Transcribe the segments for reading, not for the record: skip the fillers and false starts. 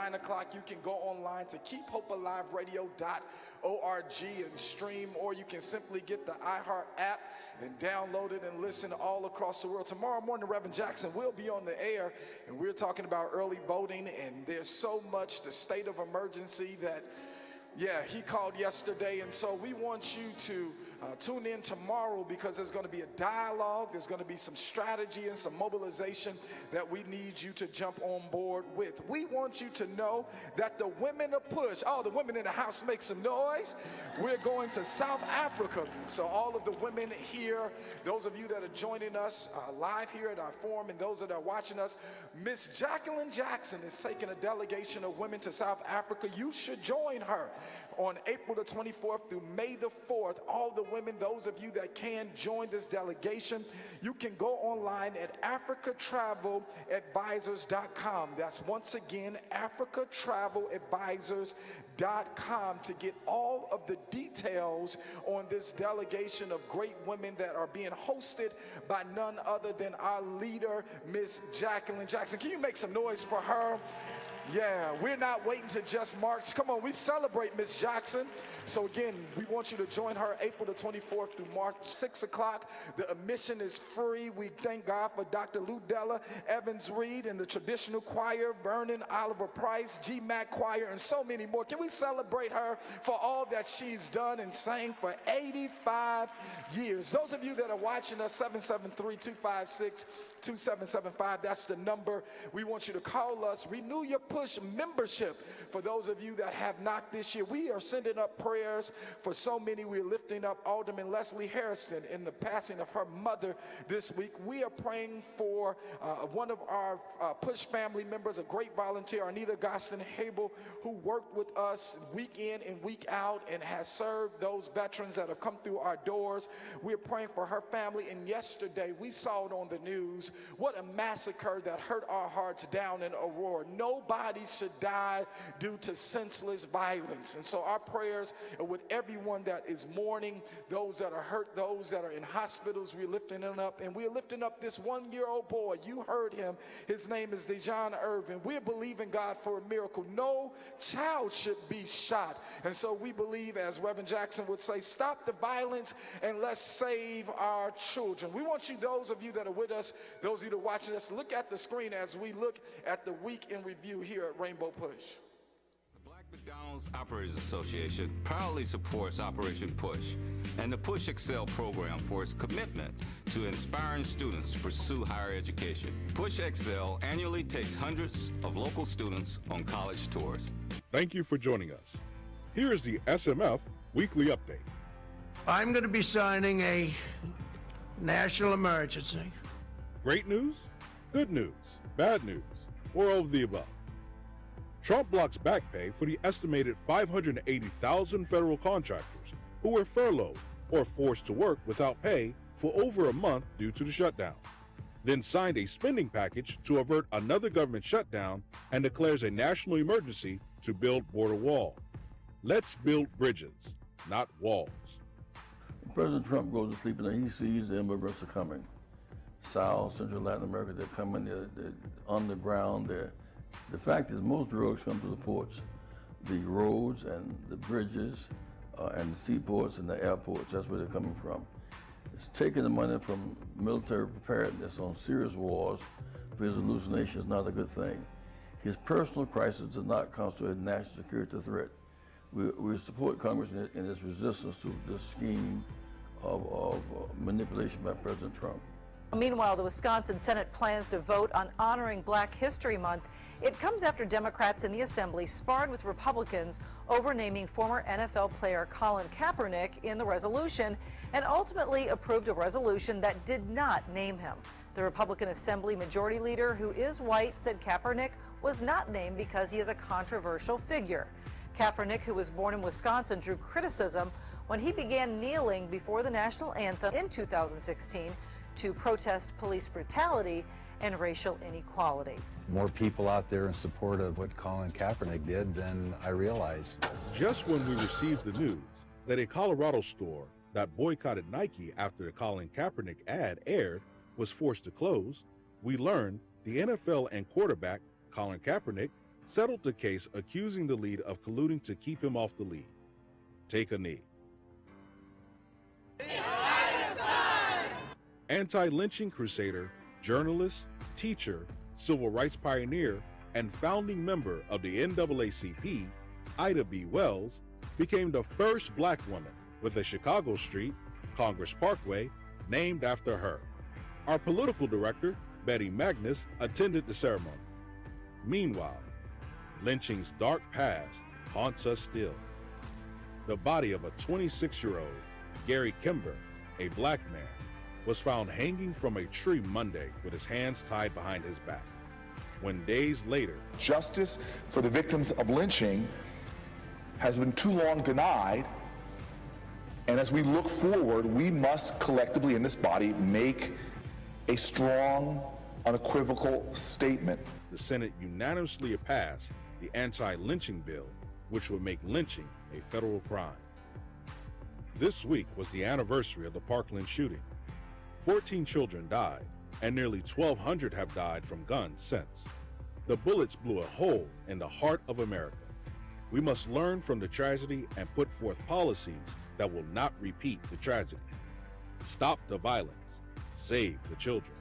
9 o'clock, you can go online to keephopealiveradio.org and stream, or you can simply get the iHeart app and download it and listen all across the world. Tomorrow morning, Reverend Jackson will be on the air, and we're talking about early voting, and there's so much, the state of emergency that he called yesterday, and so we want you to tune in tomorrow, because there's going to be a dialogue, there's going to be some strategy and some mobilization that we need you to jump on board with. We want you to know that the women of Push, the women in the house make some noise. We're going to South Africa. So all of the women here, those of you that are joining us live here at our forum, and those that are watching us, Miss Jacqueline Jackson is taking a delegation of women to South Africa. You should join her on April the 24th through May the 4th. All the women, those of you that can join this delegation, you can go online at africatraveladvisors.com. That's once again africatraveladvisors.com to get all of the details on this delegation of great women that are being hosted by none other than our leader, Miss Jacqueline Jackson. Can you make some noise for her? Yeah, we're not waiting to just march. Come on, we celebrate Miss Jackson. So again, we want you to join her April the 24th through March, 6 o'clock. The admission is free. We thank God for Dr. Ludella Evans Reed and the traditional choir, Vernon Oliver Price, GMAC choir, and so many more. Can we celebrate her for all that she's done and sang for 85 years? Those of you that are watching us, 773-256-2775, that's the number. We want you to call us. Renew your Push membership. For those of you that have not this year, we are sending up prayers for so many. We're lifting up Alderman Leslie Harrison in the passing of her mother this week. We are praying for one of our Push family members, a great volunteer, Anita Gostin Hable, who worked with us week in and week out and has served those veterans that have come through our doors. We're praying for her family. And yesterday we saw it on the news, what a massacre that hurt our hearts down in Aurora. Nobody should die due to senseless violence. And so our prayers are with everyone that is mourning, those that are hurt, those that are in hospitals. We're lifting them up, and we're lifting up this 1-year-old boy. You heard him. His name is Dejon Irvin. We're believing God for a miracle. No child should be shot. And so we believe, as Reverend Jackson would say, stop the violence and let's save our children. We want you, those of you that are with us, those of you that are watching us, look at the screen as we look at the week in review here at Rainbow Push. The Black McDonald's Operators Association proudly supports Operation Push and the Push Excel program for its commitment to inspiring students to pursue higher education. Push Excel annually takes hundreds of local students on college tours. Thank you for joining us. Here is the SMF Weekly Update. I'm going to be signing a national emergency. Great news, good news, bad news, or all of the above. Trump blocks back pay for the estimated 580,000 federal contractors who were furloughed or forced to work without pay for over a month due to the shutdown, then signed a spending package to avert another government shutdown and declares a national emergency to build border wall. Let's build bridges, not walls. President Trump goes to sleep and he sees the immigrants are coming. South, Central Latin America, they're coming, they're underground. The fact is most drugs come to the ports, the roads and the bridges and the seaports and the airports, that's where they're coming from. It's taking the money from military preparedness on serious wars for his hallucination is not a good thing. His personal crisis does not constitute a national security threat. We support Congress in its resistance to this scheme of manipulation by President Trump. Meanwhile, the Wisconsin Senate plans to vote on honoring Black History Month. It comes after Democrats in the Assembly sparred with Republicans over naming former NFL player Colin Kaepernick in the resolution and ultimately approved a resolution that did not name him. The Republican Assembly Majority Leader, who is white, said Kaepernick was not named because he is a controversial figure. Kaepernick, who was born in Wisconsin, drew criticism when he began kneeling before the national anthem in 2016 to protest police brutality and racial inequality. More people out there in support of what Colin Kaepernick did than I realized. Just when we received the news that a Colorado store that boycotted Nike after the Colin Kaepernick ad aired was forced to close, we learned the NFL and quarterback Colin Kaepernick settled the case accusing the lead of colluding to keep him off the lead. Take a knee. Anti-lynching crusader, journalist, teacher, civil rights pioneer, and founding member of the NAACP, Ida B. Wells, became the first Black woman with a Chicago street, Congress Parkway, named after her. Our political director, Betty Magnus, attended the ceremony. Meanwhile, lynching's dark past haunts us still. The body of a 26-year-old, Gary Kimber, a Black man, was found hanging from a tree Monday with his hands tied behind his back. When days later, justice for the victims of lynching has been too long denied, and as we look forward, we must collectively in this body make a strong, unequivocal statement. the Senate unanimously passed the anti-lynching bill, which would make lynching a federal crime. This week was the anniversary of the Parkland shooting. 14 children died, and nearly 1,200 have died from guns since. The bullets blew a hole in the heart of America. We must learn from the tragedy and put forth policies that will not repeat the tragedy. Stop the violence. Save the children.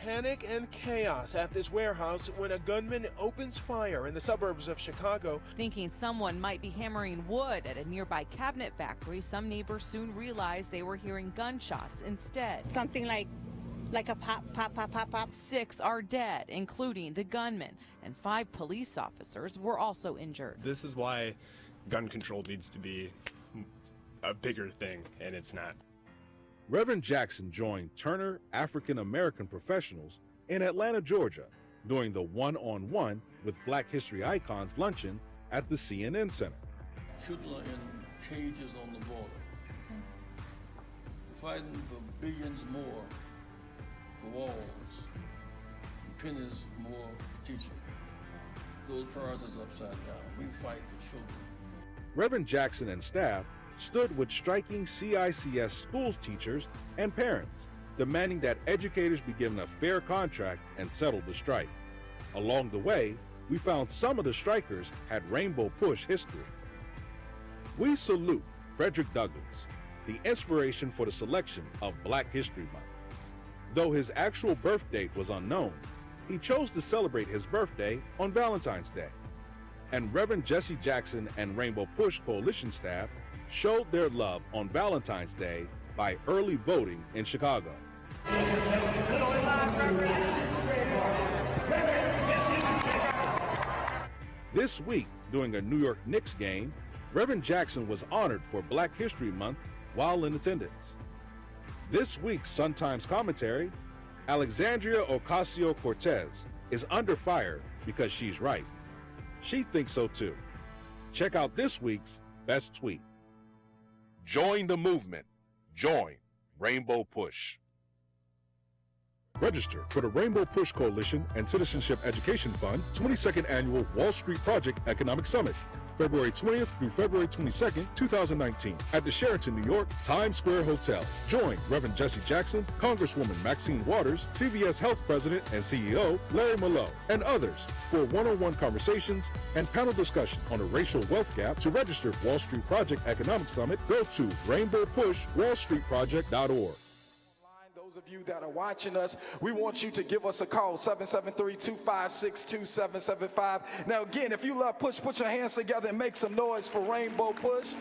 Panic and chaos at this warehouse when a gunman opens fire in the suburbs of Chicago. Thinking someone might be hammering wood at a nearby cabinet factory, some neighbors soon realized they were hearing gunshots instead. Something like a pop, pop, pop, pop, pop. 6 are dead, including the gunman, and 5 police officers were also injured. This is why gun control needs to be a bigger thing, and it's not. Reverend Jackson joined Turner African American Professionals in Atlanta, Georgia, during the one-on-one with Black History Icons luncheon at the CNN Center. Children are in cages on the border, fighting for billions more for walls, and pennies more for teaching. Those priorities upside down. We fight for children. Reverend Jackson and staff stood with striking CICS schools teachers and parents, demanding that educators be given a fair contract and settle the strike. Along the way, we found some of the strikers had Rainbow Push history. We salute Frederick Douglass, the inspiration for the selection of Black History Month. Though his actual birth date was unknown, he chose to celebrate his birthday on Valentine's Day. And Reverend Jesse Jackson and Rainbow Push Coalition staff showed their love on Valentine's Day by early voting in Chicago. This week, during a New York Knicks game, Reverend Jackson was honored for Black History Month while in attendance. This week's Sun-Times commentary, Alexandria Ocasio-Cortez is under fire because she's right. She thinks so too. Check out this week's best tweet. Join the movement. Join Rainbow Push. Register for the Rainbow Push Coalition and Citizenship Education Fund 22nd Annual Wall Street Project Economic Summit, February 20th through February 22nd, 2019, at the Sheraton, New York, Times Square Hotel. Join Reverend Jesse Jackson, Congresswoman Maxine Waters, CVS Health President and CEO Larry Mallow, and others for one-on-one conversations and panel discussion on the racial wealth gap. To register for Wall Street Project Economic Summit, go to rainbowpushwallstreetproject.org. Those of you that are watching us, we want you to give us a call, 773-256-2775. Now again, if you love Push, put your hands together and make some noise for Rainbow Push.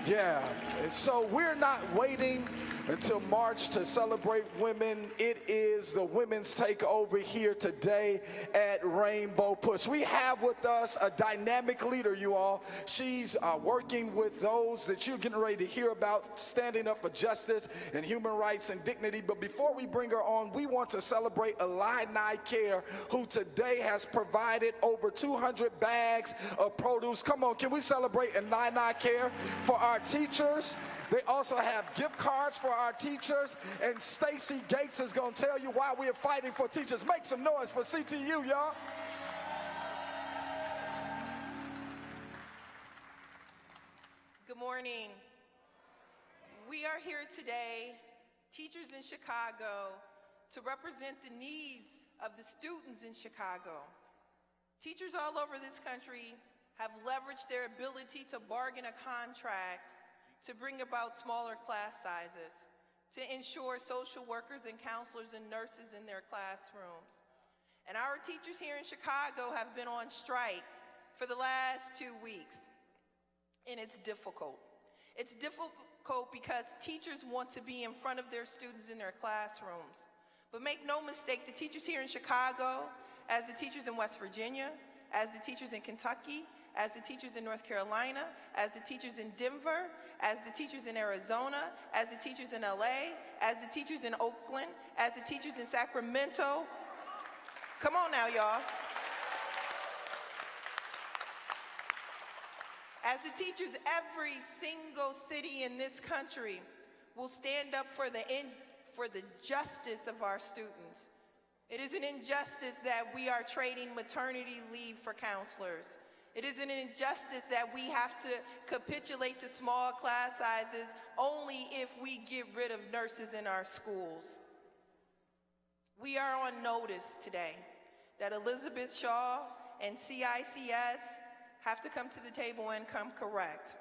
Yeah, so we're not waiting until March to celebrate women. It is the women's takeover here today at Rainbow Push. We have with us a dynamic leader, you all. She's working with those that you're getting ready to hear about, standing up for justice and human rights and dignity. But before we bring her on, we want to celebrate Illini Care, who today has provided over 200 bags of produce. Come on, can we celebrate Illini Care for our teachers? They also have gift cards for our teachers, and Stacey Gates is going to tell you why we are fighting for teachers. Make some noise for CTU, y'all. Good morning. We are here today, teachers in Chicago, to represent the needs of the students in Chicago. Teachers all over this country have leveraged their ability to bargain a contract to bring about smaller class sizes, to ensure social workers and counselors and nurses in their classrooms. And our teachers here in Chicago have been on strike for the last 2 weeks, and it's difficult. It's difficult because teachers want to be in front of their students in their classrooms. But make no mistake, the teachers here in Chicago, as the teachers in West Virginia, as the teachers in Kentucky, as the teachers in North Carolina, as the teachers in Denver, as the teachers in Arizona, as the teachers in LA, as the teachers in Oakland, as the teachers in Sacramento. Come on now, y'all. As the teachers, every single city in this country will stand up for the justice of our students. It is an injustice that we are trading maternity leave for counselors. It is an injustice that we have to capitulate to small class sizes only if we get rid of nurses in our schools. We are on notice today that Elizabeth Shaw and CICS have to come to the table and come correct.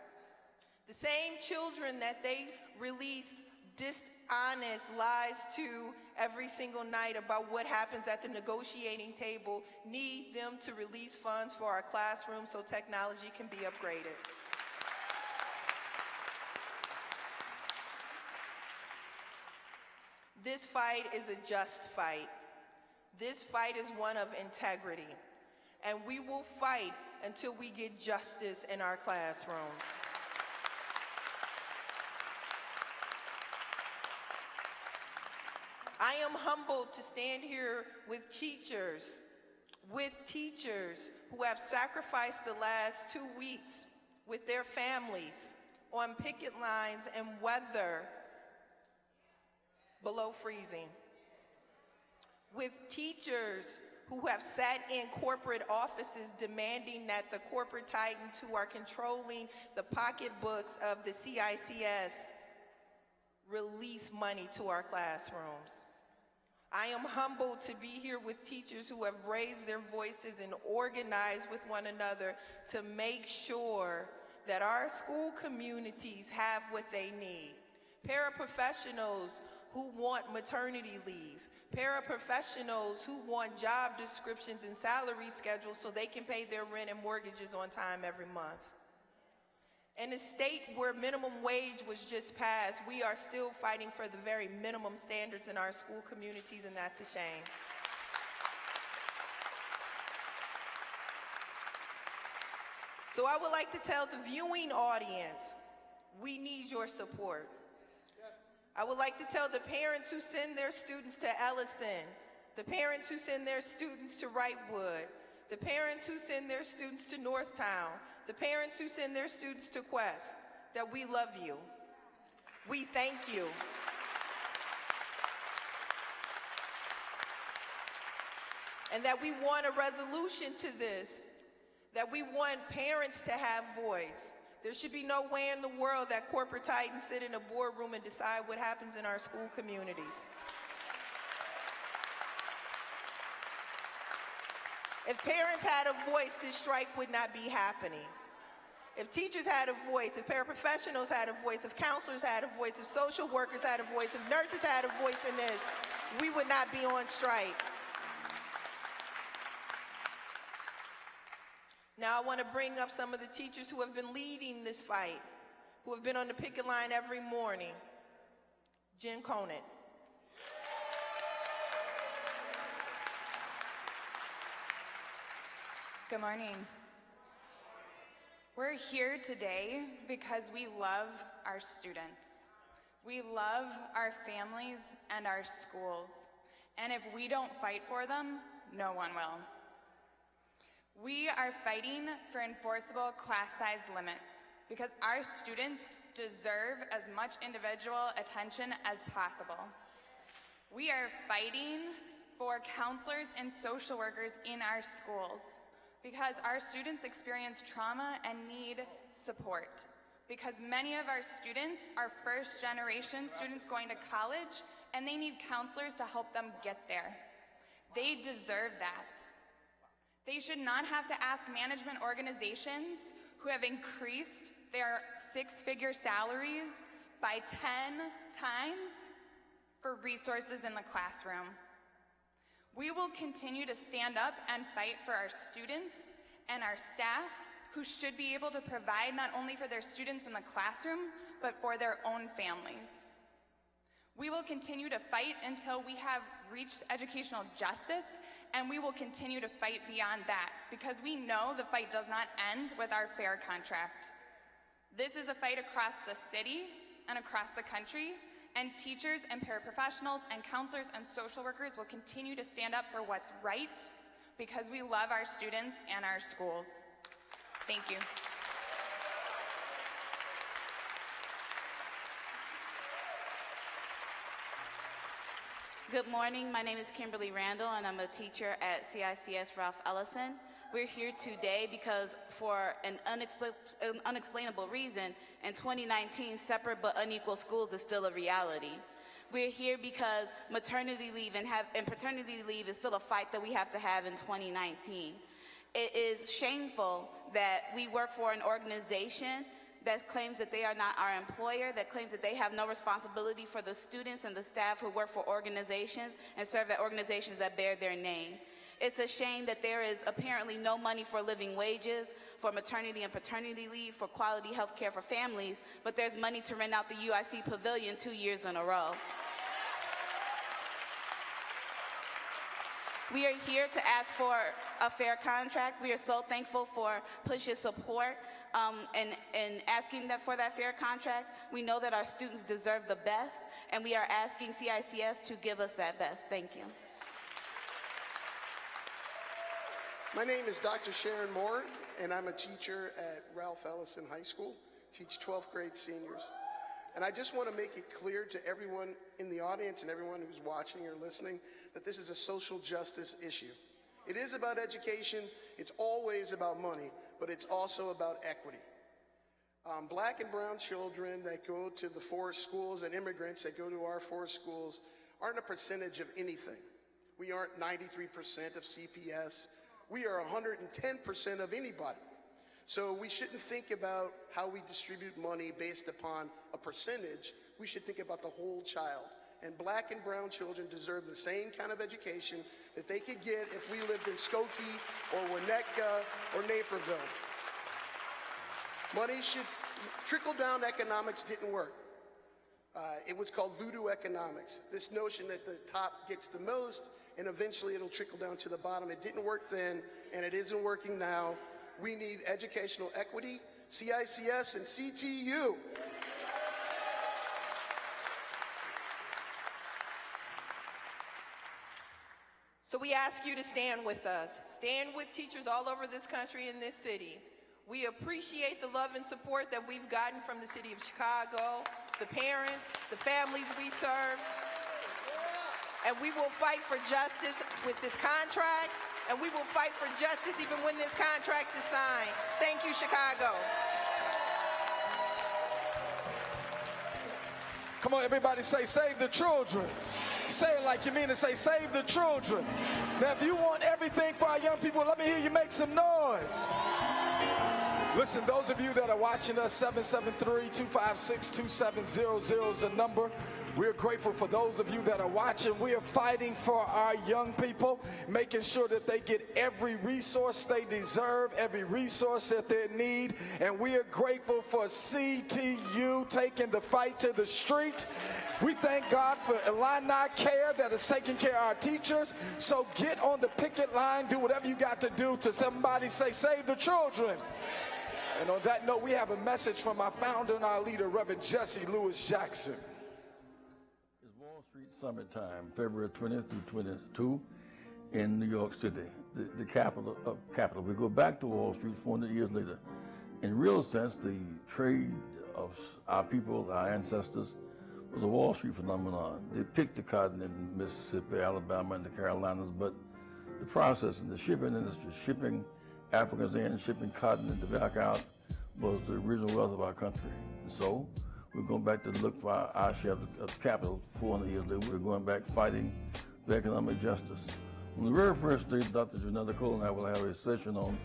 The same children that they release dishonest lies to every single night about what happens at the negotiating table need them to release funds for our classrooms so technology can be upgraded. This fight is a just fight. This fight is one of integrity, and we will fight until we get justice in our classrooms. I am humbled to stand here with teachers who have sacrificed the last 2 weeks with their families on picket lines and weather below freezing. With teachers who have sat in corporate offices demanding that the corporate titans who are controlling the pocketbooks of the CICS release money to our classrooms. I am humbled to be here with teachers who have raised their voices and organized with one another to make sure that our school communities have what they need. Paraprofessionals who want maternity leave, paraprofessionals who want job descriptions and salary schedules so they can pay their rent and mortgages on time every month. In a state where minimum wage was just passed, we are still fighting for the very minimum standards in our school communities, and that's a shame. So I would like to tell the viewing audience, we need your support. I would like to tell the parents who send their students to Ellison, the parents who send their students to Wrightwood, the parents who send their students to Northtown, the parents who send their students to Quest, that we love you. We thank you. And that we want a resolution to this, that we want parents to have voice. There should be no way in the world that corporate titans sit in a boardroom and decide what happens in our school communities. If parents had a voice, this strike would not be happening. If teachers had a voice, if paraprofessionals had a voice, if counselors had a voice, if social workers had a voice, if nurses had a voice in this, we would not be on strike. Now I want to bring up some of the teachers who have been leading this fight, who have been on the picket line every morning. Jen Conant. Good morning. We're here today because we love our students. We love our families and our schools. And if we don't fight for them, no one will. We are fighting for enforceable class size limits because our students deserve as much individual attention as possible. We are fighting for counselors and social workers in our schools because our students experience trauma and need support. Because many of our students are first-generation students going to college, and they need counselors to help them get there. They deserve that. They should not have to ask management organizations who have increased their six-figure salaries by 10 times for resources in the classroom. We will continue to stand up and fight for our students and our staff who should be able to provide not only for their students in the classroom, but for their own families. We will continue to fight until we have reached educational justice, and we will continue to fight beyond that because we know the fight does not end with our fair contract. This is a fight across the city and across the country, and teachers and paraprofessionals and counselors and social workers will continue to stand up for what's right because we love our students and our schools. Thank you. Good morning. My name is Kimberly Randall, and I'm a teacher at CICS Ralph Ellison. We're here today because for an unexplainable reason, in 2019, separate but unequal schools is still a reality. We're here because maternity leave and paternity leave is still a fight that we have to have in 2019. It is shameful that we work for an organization that claims that they are not our employer, that claims that they have no responsibility for the students and the staff who work for organizations and serve at organizations that bear their name. It's a shame that there is apparently no money for living wages, for maternity and paternity leave, for quality health care for families, but there's money to rent out the UIC Pavilion 2 years in a row. We are here to ask for a fair contract. We are so thankful for PUSH's support and asking for that fair contract. We know that our students deserve the best, and we are asking CICS to give us that best. Thank you. My name is Dr. Sharon Moore, and I'm a teacher at Ralph Ellison High School, teach 12th grade seniors. And I just want to make it clear to everyone in the audience and everyone who's watching or listening that this is a social justice issue. It is about education, it's always about money, but it's also about equity. Black and brown children that go to the forest schools and immigrants that go to our forest schools aren't a percentage of anything. We aren't 93% of CPS. We are 110% of anybody. So we shouldn't think about how we distribute money based upon a percentage. We should think about the whole child. And black and brown children deserve the same kind of education that they could get if we lived in Skokie or Winnetka or Naperville. Money should, trickle-down economics didn't work. It was called voodoo economics. This notion that the top gets the most and eventually it'll trickle down to the bottom. It didn't work then, and it isn't working now. We need educational equity, CICS, and CTU. So we ask you to stand with us. Stand with teachers all over this country and this city. We appreciate the love and support that we've gotten from the city of Chicago, the parents, the families we serve. And we will fight for justice with this contract, and we will fight for justice even when this contract is signed. Thank you, Chicago. Come on, everybody say, save the children. Say it like you mean it. Say, save the children. Now, if you want everything for our young people, let me hear you make some noise. Listen, those of you that are watching us, 773-256-2700 is the number. We're grateful for those of you that are watching. We are fighting for our young people, making sure that they get every resource they deserve, every resource that they need. And we are grateful for CTU taking the fight to the streets. We thank God for Illini Care that is taking care of our teachers. So get on the picket line, do whatever you got to do to somebody say, save the children. And on that note, we have a message from our founder and our leader, Reverend Jesse Lewis Jackson. It's Wall Street Summit time, February 20th through 22 in New York City, the capital of capital. We go back to Wall Street 400 years later. In real sense, the trade of our people, our ancestors, was a Wall Street phenomenon. They picked the cotton in Mississippi, Alabama, and the Carolinas, but the processing, the shipping industry, shipping Africans in, shipping cotton and tobacco out was the original wealth of our country. And so we're going back to look for our share of capital 400 years later. We're going back fighting for economic justice. On the very first day, Dr. Janetta Cole and I will have a session on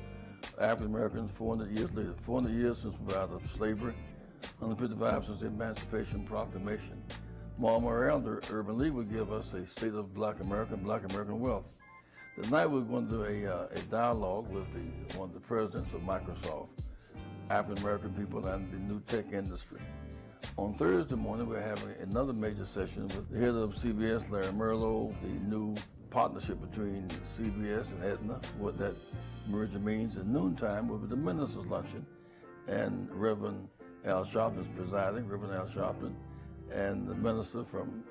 African Americans 400 years later, 400 years since we're out of slavery, 155 since the Emancipation Proclamation. Ma Morrell, the Urban League, will give us a state of Black American wealth. Tonight we're going to do a dialogue with one of the presidents of Microsoft, African American people, and the new tech industry. On Thursday morning, we're having another major session with the head of CBS, Larry Merlo, the new partnership between CBS and Aetna, what that merger means. At noontime will be the Ministers' Luncheon, and Reverend Al Sharpton is presiding, Reverend Al Sharpton, and the minister from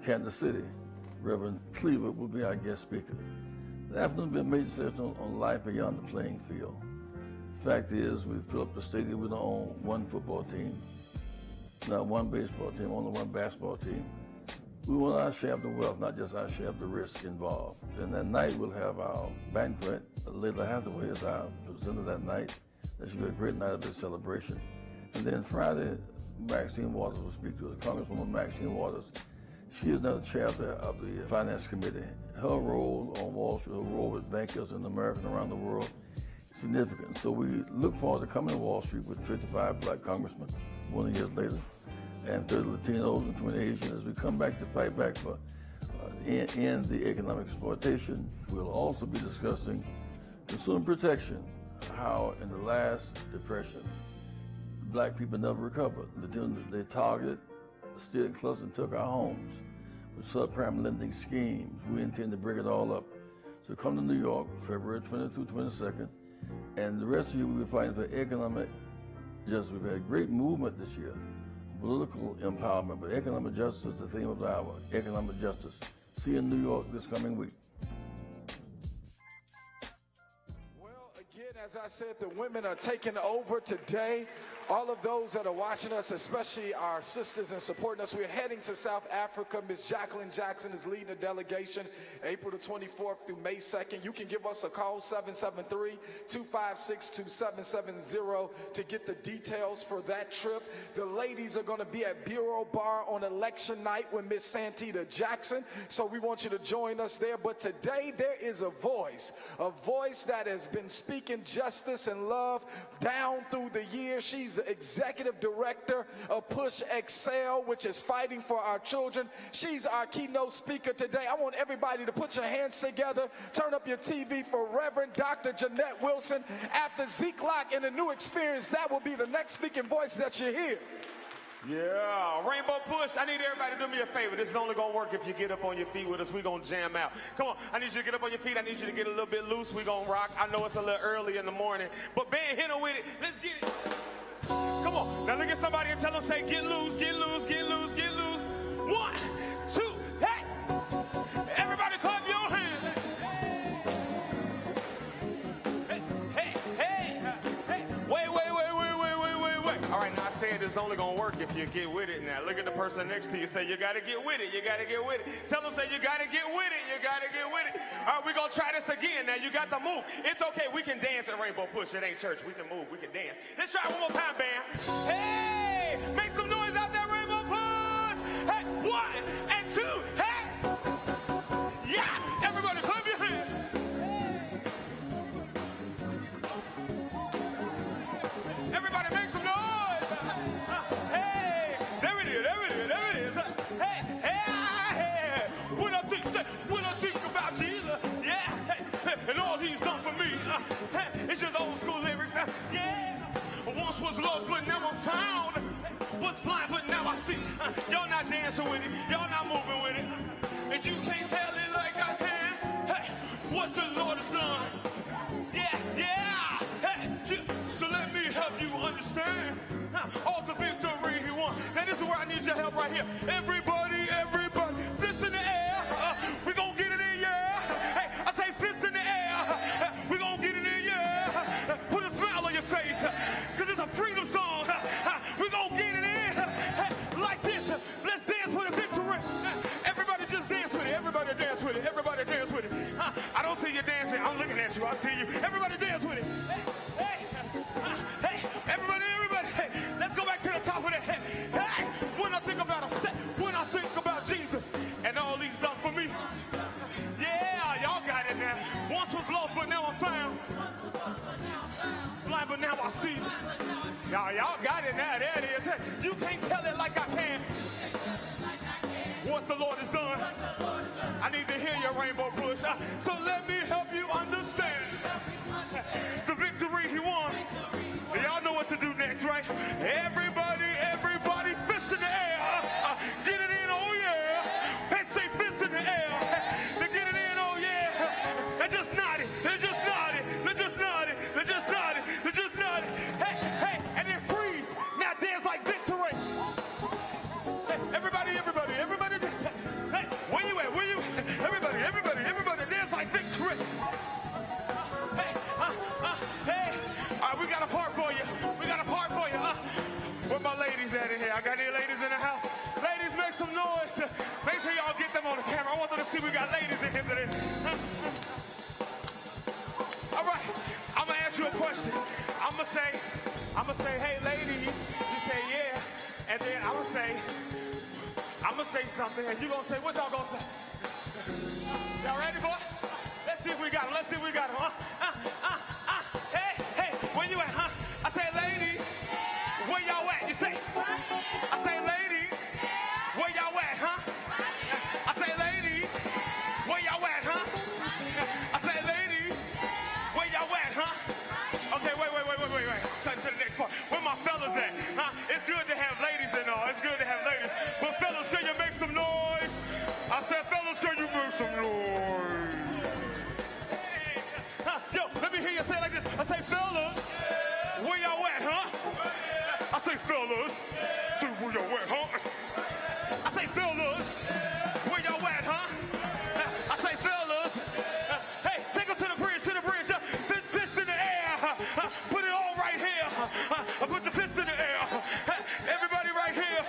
Kansas City, Reverend Cleaver, will be our guest speaker. The afternoon will be a major session on life beyond the playing field. The fact is, we fill up the stadium. We don't own one football team, not one baseball team, only one basketball team. We want our share of the wealth, not just our share of the risk involved. And that night we'll have our banquet. Layla Hathaway is our presenter that night. That should be a great night of a celebration. And then Friday, Maxine Waters will speak to us, Congresswoman Maxine Waters. She is now the chair of the Finance Committee. Her role on Wall Street, her role with bankers in America and around the world, is significant. So we look forward to coming to Wall Street with 55 black congressmen 1 year later, and 30 Latinos and 20 Asians as we come back to fight back for end the economic exploitation. We'll also be discussing consumer protection, how in the last depression, black people never recovered. They targeted, steered close and took our homes with subprime lending schemes. We intend to break it all up. So come to New York, February 22, 22nd, and the rest of you will be fighting for economic justice. We've had a great movement this year, political empowerment, but economic justice is the theme of the hour, economic justice. See you in New York this coming week. Well, again, as I said, the women are taking over today. All of those that are watching us, especially our sisters and supporting us, we're heading to South Africa. Miss Jacqueline Jackson is leading the delegation April the 24th through May 2nd. You can give us a call, 773-256-2770, to get the details for that trip. The ladies are going to be at Bureau Bar on election night with Miss Santita Jackson, so we want you to join us there. But today there is a voice that has been speaking justice and love down through the years. She's the executive director of Push Excel, which is fighting for our children. She's our keynote speaker today. I want everybody to put your hands together, turn up your TV for Reverend Dr. Jeanette Wilson. After Zeke Locke and a new experience, that will be the next speaking voice that you hear. Yeah, Rainbow Push, I need everybody to do me a favor. This is only going to work if you get up on your feet with us. We're going to jam out. Come on, I need you to get up on your feet. I need you to get a little bit loose. We're going to rock. I know it's a little early in the morning, but band, hit them with it. Let's get it. Come on, now look at somebody and tell them, say, get loose, get loose, get loose, get loose. 1, 2, hey! Everybody clap your hands. Hey, hey, hey, hey. Wait. All right, now I said it's only gonna work if you get with it. Now look at the person next to you, say you gotta get with it, you gotta get with it. Tell them, say you gotta get with it, you gotta get with it. All right, we're gonna try this again. Now you got to move. It's okay, we can dance at Rainbow Push. It ain't church, we can move, we can dance. Let's try it one more time, band. Hey, make some noise out there, Rainbow Push. Hey, 1 and 2, hey. Yeah, everybody clap your hands. Everybody make some noise. He's done for me. It's just old school lyrics. Yeah. Once was lost, but now I'm found. Was blind, but now I see. Y'all not dancing with it. Y'all not moving with it. And you can't tell it like I can. Hey, what the Lord has done. Yeah. Hey, so let me help you understand all the victory he won. Now this is where I need your help right here. Everybody, fist in the air. We're gonna get it in, yeah. Hey, I say fist in the air. We're gonna get it in, yeah. Put a smile on your face, cause it's a freedom song. We're gonna get it in like this. Let's dance for the victory. Everybody just dance with it. Everybody dance with it. Everybody dance with it. I don't see you dancing. I'm looking at you. I see you. Everybody dance with it. Hey, everybody. Hey, let's go back to the top of it. Hey, when I think about Jesus and all he's done for me, yeah. now I see. Y'all got it now. There it is. You can't tell it like I can. What the Lord has done. I need to hear your rainbow push. So let me help you understand the victory he won. Y'all know what to do next, right? Everybody, fist in the air. Get it in, oh yeah. They say fist in the air. They get it in, oh yeah. They just nod it. They just nod it. They just nod it. They just nod it. They just nod it. Hey, hey, and then freeze. Now dance like victory. Hey, everybody dance. Hey, where you at? Where you at? Everybody dance like victory. Hey, hey. All right, we got a part for you. Where my ladies at in here? I got any ladies in the house? Ladies, make some noise. Make sure y'all get them on the camera. I want them to see we got ladies in here today. All right, I'm gonna ask you a question. I'm gonna say, hey, ladies. You say, yeah. And then I'm gonna say something, and you gonna say, what y'all gonna say? Y'all ready, boy? Let's see if we got them. Hey, where you at, huh? I say, ladies, where y'all at? You say, I say, ladies, where y'all at, huh? I say, ladies, where y'all at, huh? I say, ladies, where y'all at, huh? Okay, wait. Cutting to the next part. Where my fellas at, huh? It's good to have ladies and all. It's good to have ladies. But fellas, can you make some noise? I said, fellas, can you make some noise? Yo, let me hear you say it like this. I say, fellas, where y'all at, huh? I say, fellas, say, where y'all at, huh? I say, fellas, where y'all at, huh? I say, fellas, hey, take them to the bridge, fist in the air. Put it all right here. Put your fist in the air. Everybody right here.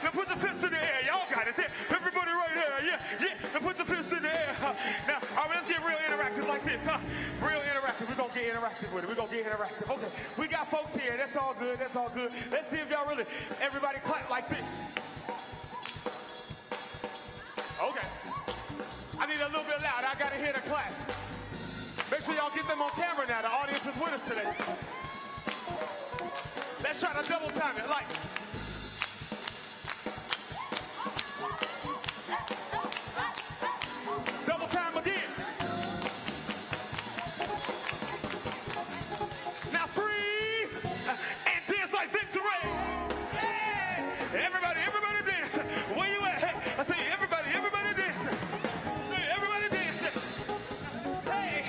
Now put your fist in the air. Y'all got it there. Everybody right here. Yeah. Now put your fist in the air. Now, all right, let's get real interactive like this, huh? Real interactive. We're going to get interactive with it. Okay. We got folks here. That's all good. Let's see if y'all really, everybody clap like this. Okay. I need a little bit louder. I got to hear the claps. Make sure y'all get them on camera now. The audience is with us today. Let's try to double time it. Like. Double time again. Now freeze and dance like victory. Hey, everybody dance. Where you at? Hey, I say everybody dance. Hey, everybody dance. Hey.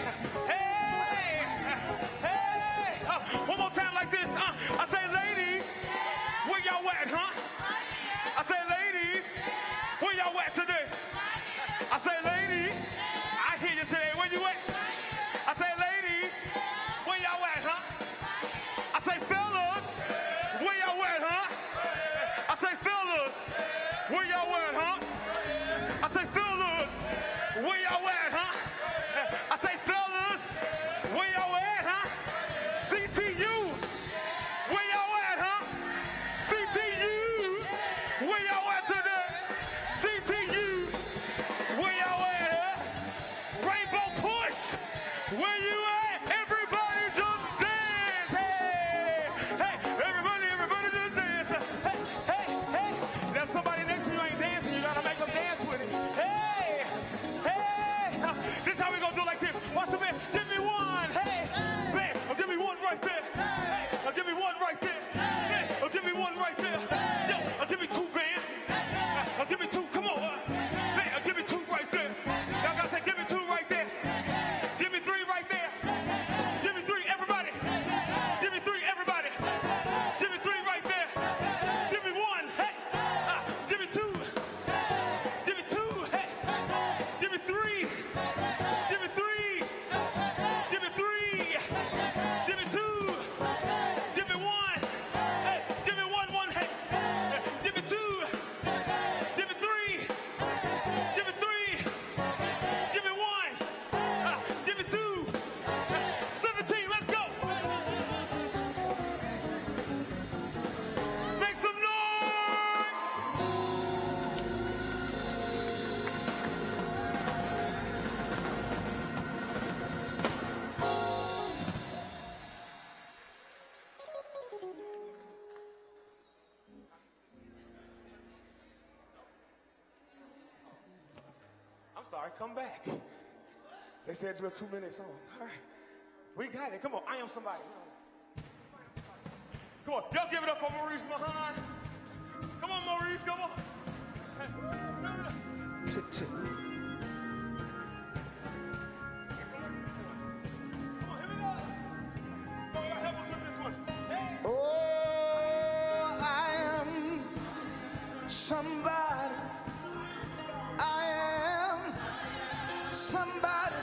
One more time like this. I say, ladies, where y'all at, huh? I say, ladies, where y'all at today? I say, ladies, I hear you today. Where you at? I say, ladies, where y'all at, huh? I say, fellas, where y'all at, huh? I say, fellas, where y'all at, huh? I say, fellas, where y'all at, huh? I say, fellas, where y'all at, huh? CTU, where y'all at, huh? CTU, where y'all at today? CTU, where y'all at, huh? Rainbow Push, where you at? Everybody just dance. sorry, come back. They said do a 2-minute song. All right, we got it. Come on, I am somebody. Come on, y'all give it up for Maurice Mahan. Come on, Maurice, come on. Tick, tick. Oh, I am somebody. I am somebody.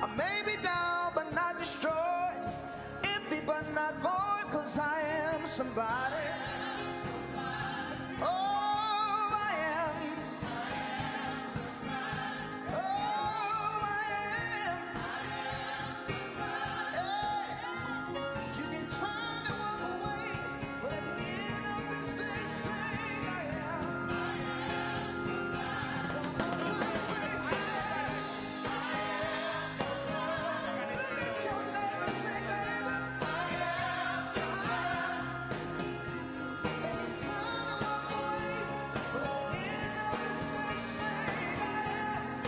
I may be down but not destroyed, empty but not void, 'cause I am somebody. Oh, I am. Oh, I am. Hey. You can turn and walk away, but at the end of this day, sing, I am. Look at your neighbor, say, neighbor, I am. They can turn and walk away, but at the end of this day, sing, I am.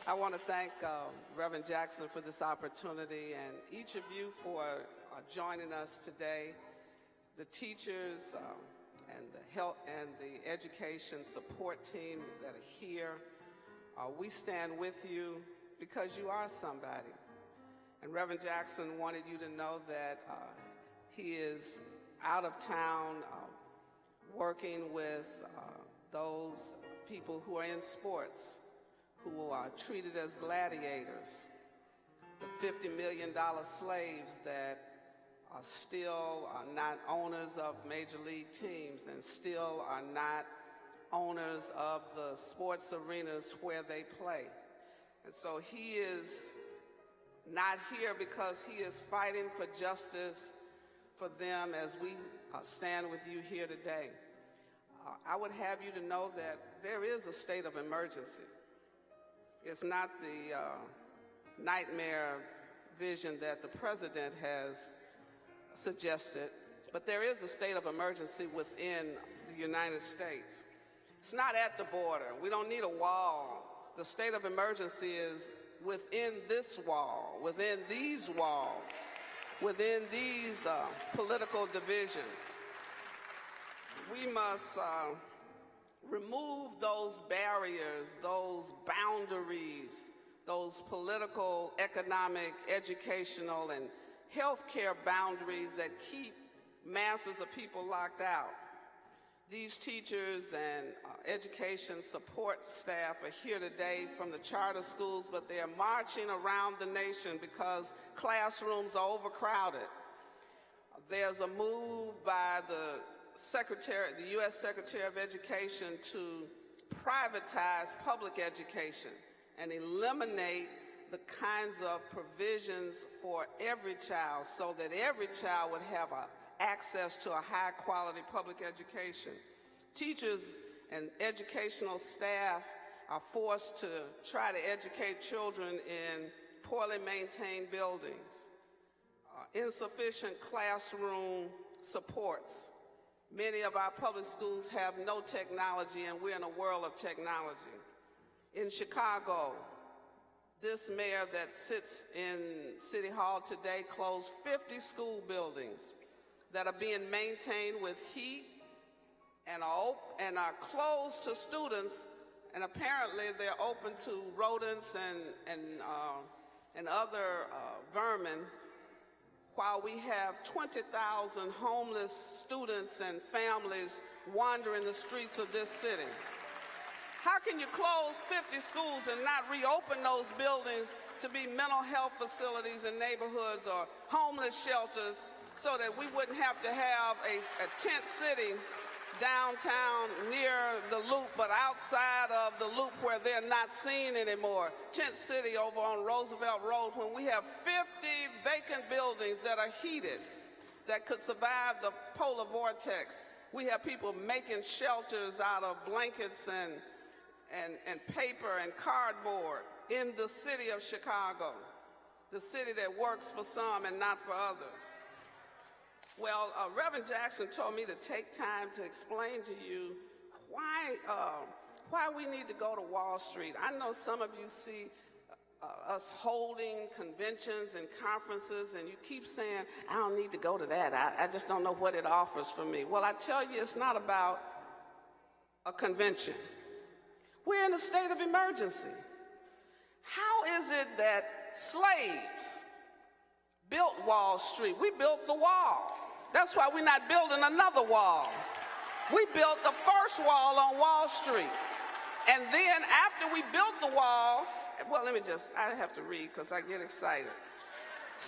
I want to thank Reverend Jackson for this opportunity, and each of you for joining us today. The teachers and the health and the education support team that are here, we stand with you because you are somebody. And Reverend Jackson wanted you to know that he is out of town working with those people who are in sports, who are treated as gladiators, the $50 million slaves that are still not owners of major league teams and still are not owners of the sports arenas where they play. And so he is not here because he is fighting for justice for them as we stand with you here today. I would have you to know that there is a state of emergency. It's not the nightmare vision that the president has suggested, but there is a state of emergency within the United States. It's not at the border. We don't need a wall. The state of emergency is within this wall, within these walls, within these political divisions. We must remove those barriers, those boundaries, those political, economic, educational, and healthcare boundaries that keep masses of people locked out. These teachers and education support staff are here today from the charter schools, but they are marching around the nation because classrooms are overcrowded. There's a move by the U.S. Secretary of Education to privatize public education and eliminate the kinds of provisions for every child so that every child would have access to a high-quality public education. Teachers and educational staff are forced to try to educate children in poorly maintained buildings, insufficient classroom supports. Many of our public schools have no technology, and we're in a world of technology. In Chicago, this mayor that sits in City Hall today closed 50 school buildings that are being maintained with heat and are closed to students, and apparently they're open to rodents and other vermin, while we have 20,000 homeless students and families wandering the streets of this city. How can you close 50 schools and not reopen those buildings to be mental health facilities in neighborhoods or homeless shelters so that we wouldn't have to have a tent city downtown near the Loop, but outside of the Loop where they're not seen anymore? Tent City over on Roosevelt Road, when we have 50 vacant buildings that are heated, that could survive the polar vortex. We have people making shelters out of blankets and paper and cardboard in the city of Chicago, the city that works for some and not for others. Well, Reverend Jackson told me to take time to explain to you why we need to go to Wall Street. I know some of you see us holding conventions and conferences, and you keep saying, I don't need to go to that. I just don't know what it offers for me. Well, I tell you, it's not about a convention. We're in a state of emergency. How is it that slaves built Wall Street? We built the wall. That's why we're not building another wall. We built the first wall on Wall Street. And then after we built the wall, well, I have to read because I get excited.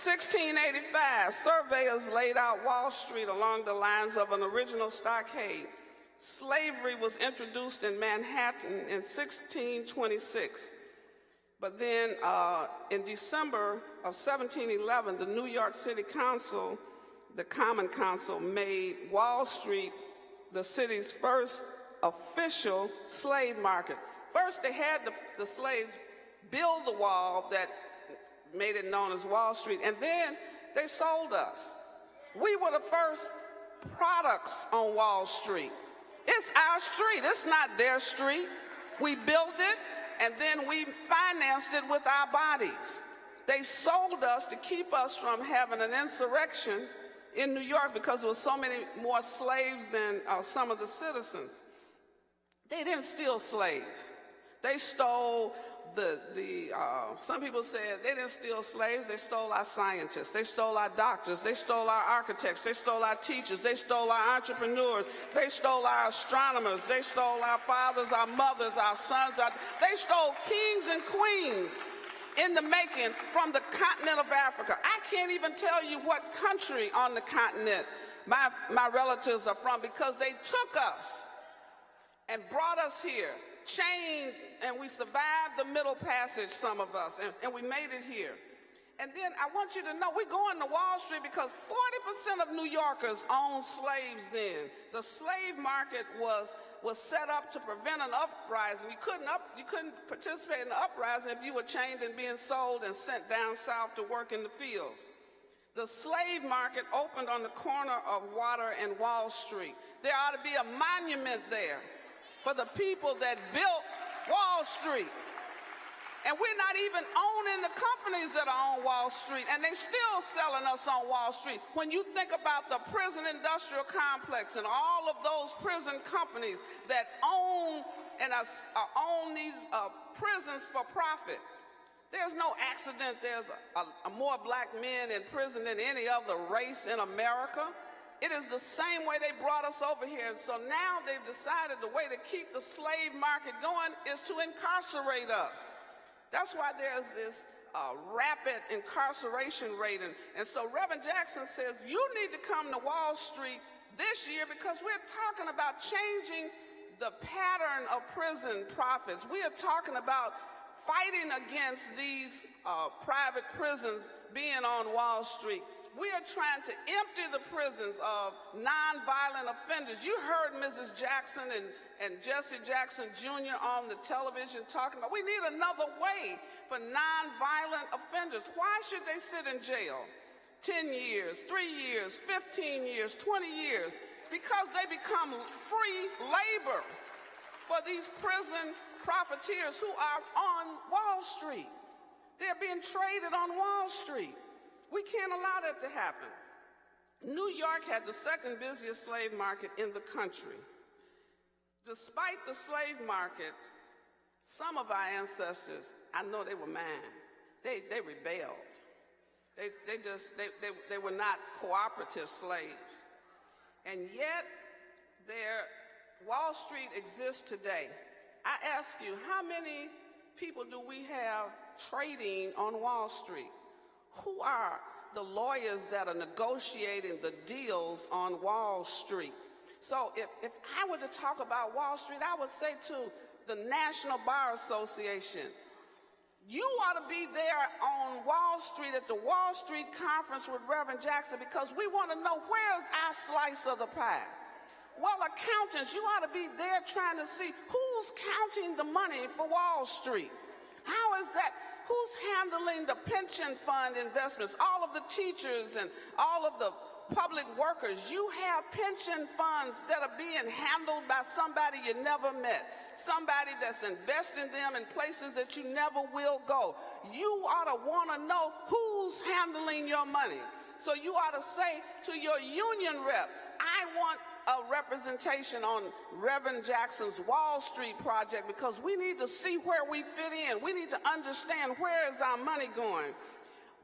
1685, surveyors laid out Wall Street along the lines of an original stockade. Slavery was introduced in Manhattan in 1626. But then in December of 1711, the New York City Council, the Common Council, made Wall Street the city's first official slave market. First, they had the slaves build the wall that made it known as Wall Street, and then they sold us. We were the first products on Wall Street. It's our street, it's not their street. We built it, and then we financed it with our bodies. They sold us to keep us from having an insurrection in New York because there were so many more slaves than some of the citizens. They didn't steal slaves. They stole some people said they didn't steal slaves, they stole our scientists, they stole our doctors, they stole our architects, they stole our teachers, they stole our entrepreneurs, they stole our astronomers, they stole our fathers, our mothers, our sons, they stole kings and queens in the making from the continent of Africa. I can't even tell you what country on the continent my relatives are from because they took us and brought us here, chained, and we survived the Middle Passage, some of us, and we made it here. And then I want you to know, we're going to Wall Street because 40% of New Yorkers owned slaves then. The slave market was set up to prevent an uprising. You couldn't participate in the uprising if you were chained and being sold and sent down south to work in the fields. The slave market opened on the corner of Water and Wall Street. There ought to be a monument there for the people that built Wall Street. And we're not even owning the companies that are on Wall Street, and they're still selling us on Wall Street. When you think about the prison industrial complex and all of those prison companies that own these prisons for profit, there's no accident there's more black men in prison than any other race in America. It is the same way they brought us over here. And so now they've decided the way to keep the slave market going is to incarcerate us. That's why there's this rapid incarceration rate. And so Reverend Jackson says, you need to come to Wall Street this year because we're talking about changing the pattern of prison profits. We are talking about fighting against these private prisons being on Wall Street. We are trying to empty the prisons of nonviolent offenders. You heard Mrs. Jackson and Jesse Jackson Jr. on the television talking about we need another way for nonviolent offenders. Why should they sit in jail 10 years, 3 years, 15 years, 20 years? Because they become free labor for these prison profiteers who are on Wall Street. They're being traded on Wall Street. We can't allow that to happen. New York had the second busiest slave market in the country. Despite the slave market, some of our ancestors, I know they were mad. They rebelled. They were not cooperative slaves. And yet, Wall Street exists today. I ask you, how many people do we have trading on Wall Street? Who are the lawyers that are negotiating the deals on Wall Street? So if I were to talk about Wall Street, I would say to the National Bar Association, you ought to be there on Wall Street at the Wall Street Conference with Reverend Jackson because we want to know where's our slice of the pie. Well, accountants, you ought to be there trying to see who's counting the money for Wall Street. How is that? Who's handling the pension fund investments? All of the teachers and all of the public workers, you have pension funds that are being handled by somebody you never met, somebody that's investing them in places that you never will go. You ought to want to know who's handling your money. So you ought to say to your union rep, I want a representation on Reverend Jackson's Wall Street project because we need to see where we fit in. We need to understand where is our money going.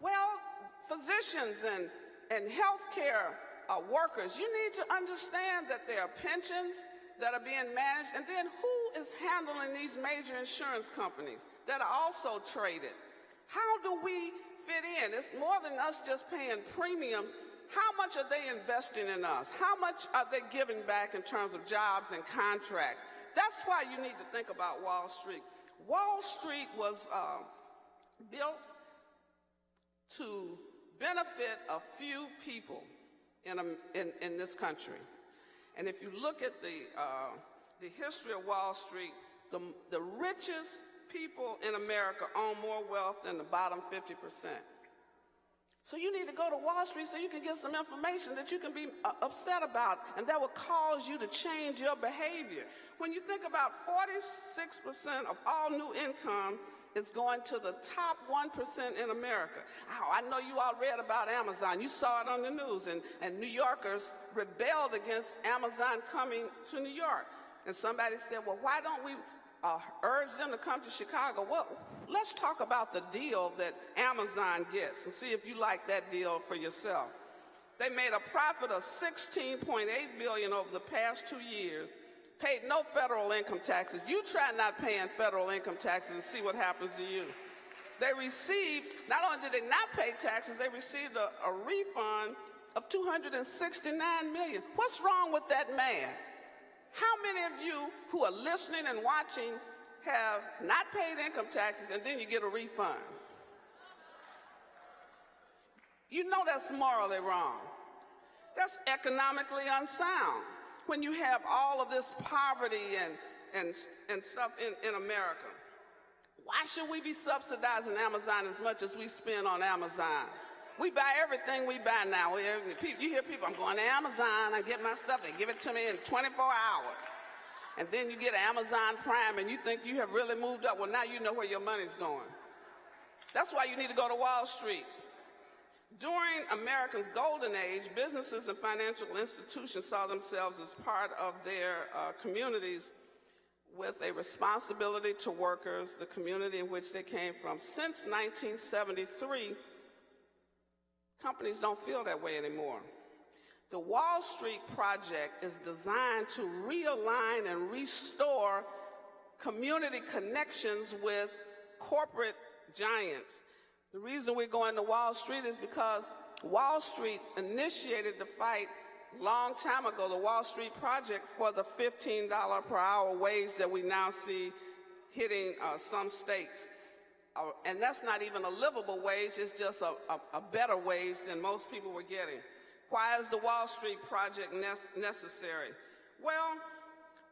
Well, physicians and healthcare workers, you need to understand that there are pensions that are being managed, and then who is handling these major insurance companies that are also traded? How do we fit in? It's more than us just paying premiums. How much are they investing in us? How much are they giving back in terms of jobs and contracts? That's why you need to think about Wall Street. Wall Street was built to benefit a few people in this country. And if you look at the history of Wall Street, the richest people in America own more wealth than the bottom 50%. So you need to go to Wall Street so you can get some information that you can be upset about, and that will cause you to change your behavior. When you think about 46% of all new income is going to the top 1% in America. Oh, I know you all read about Amazon. You saw it on the news, and New Yorkers rebelled against Amazon coming to New York. And somebody said, well, why don't we urge them to come to Chicago? Well, let's talk about the deal that Amazon gets and see if you like that deal for yourself. They made a profit of $16.8 billion over the past 2 years, paid no federal income taxes. You try not paying federal income taxes and see what happens to you. They received, not only did they not pay taxes, they received a refund of $269 million. What's wrong with that math? How many of you who are listening and watching have not paid income taxes and then you get a refund? You know that's morally wrong. That's economically unsound when you have all of this poverty and stuff in America. Why should we be subsidizing Amazon as much as we spend on Amazon? We buy everything we buy now. You hear people, I'm going to Amazon, I get my stuff, they give it to me in 24 hours. And then you get Amazon Prime and you think you have really moved up. Well, now you know where your money's going. That's why you need to go to Wall Street. During America's golden age, businesses and financial institutions saw themselves as part of their communities with a responsibility to workers, the community in which they came from. Since 1973, companies don't feel that way anymore. The Wall Street project is designed to realign and restore community connections with corporate giants. The reason we're going to Wall Street is because Wall Street initiated the fight long time ago, the Wall Street project, for the $15 per hour wage that we now see hitting some states. And that's not even a livable wage, it's just a better wage than most people were getting. Why is the Wall Street project necessary? Well,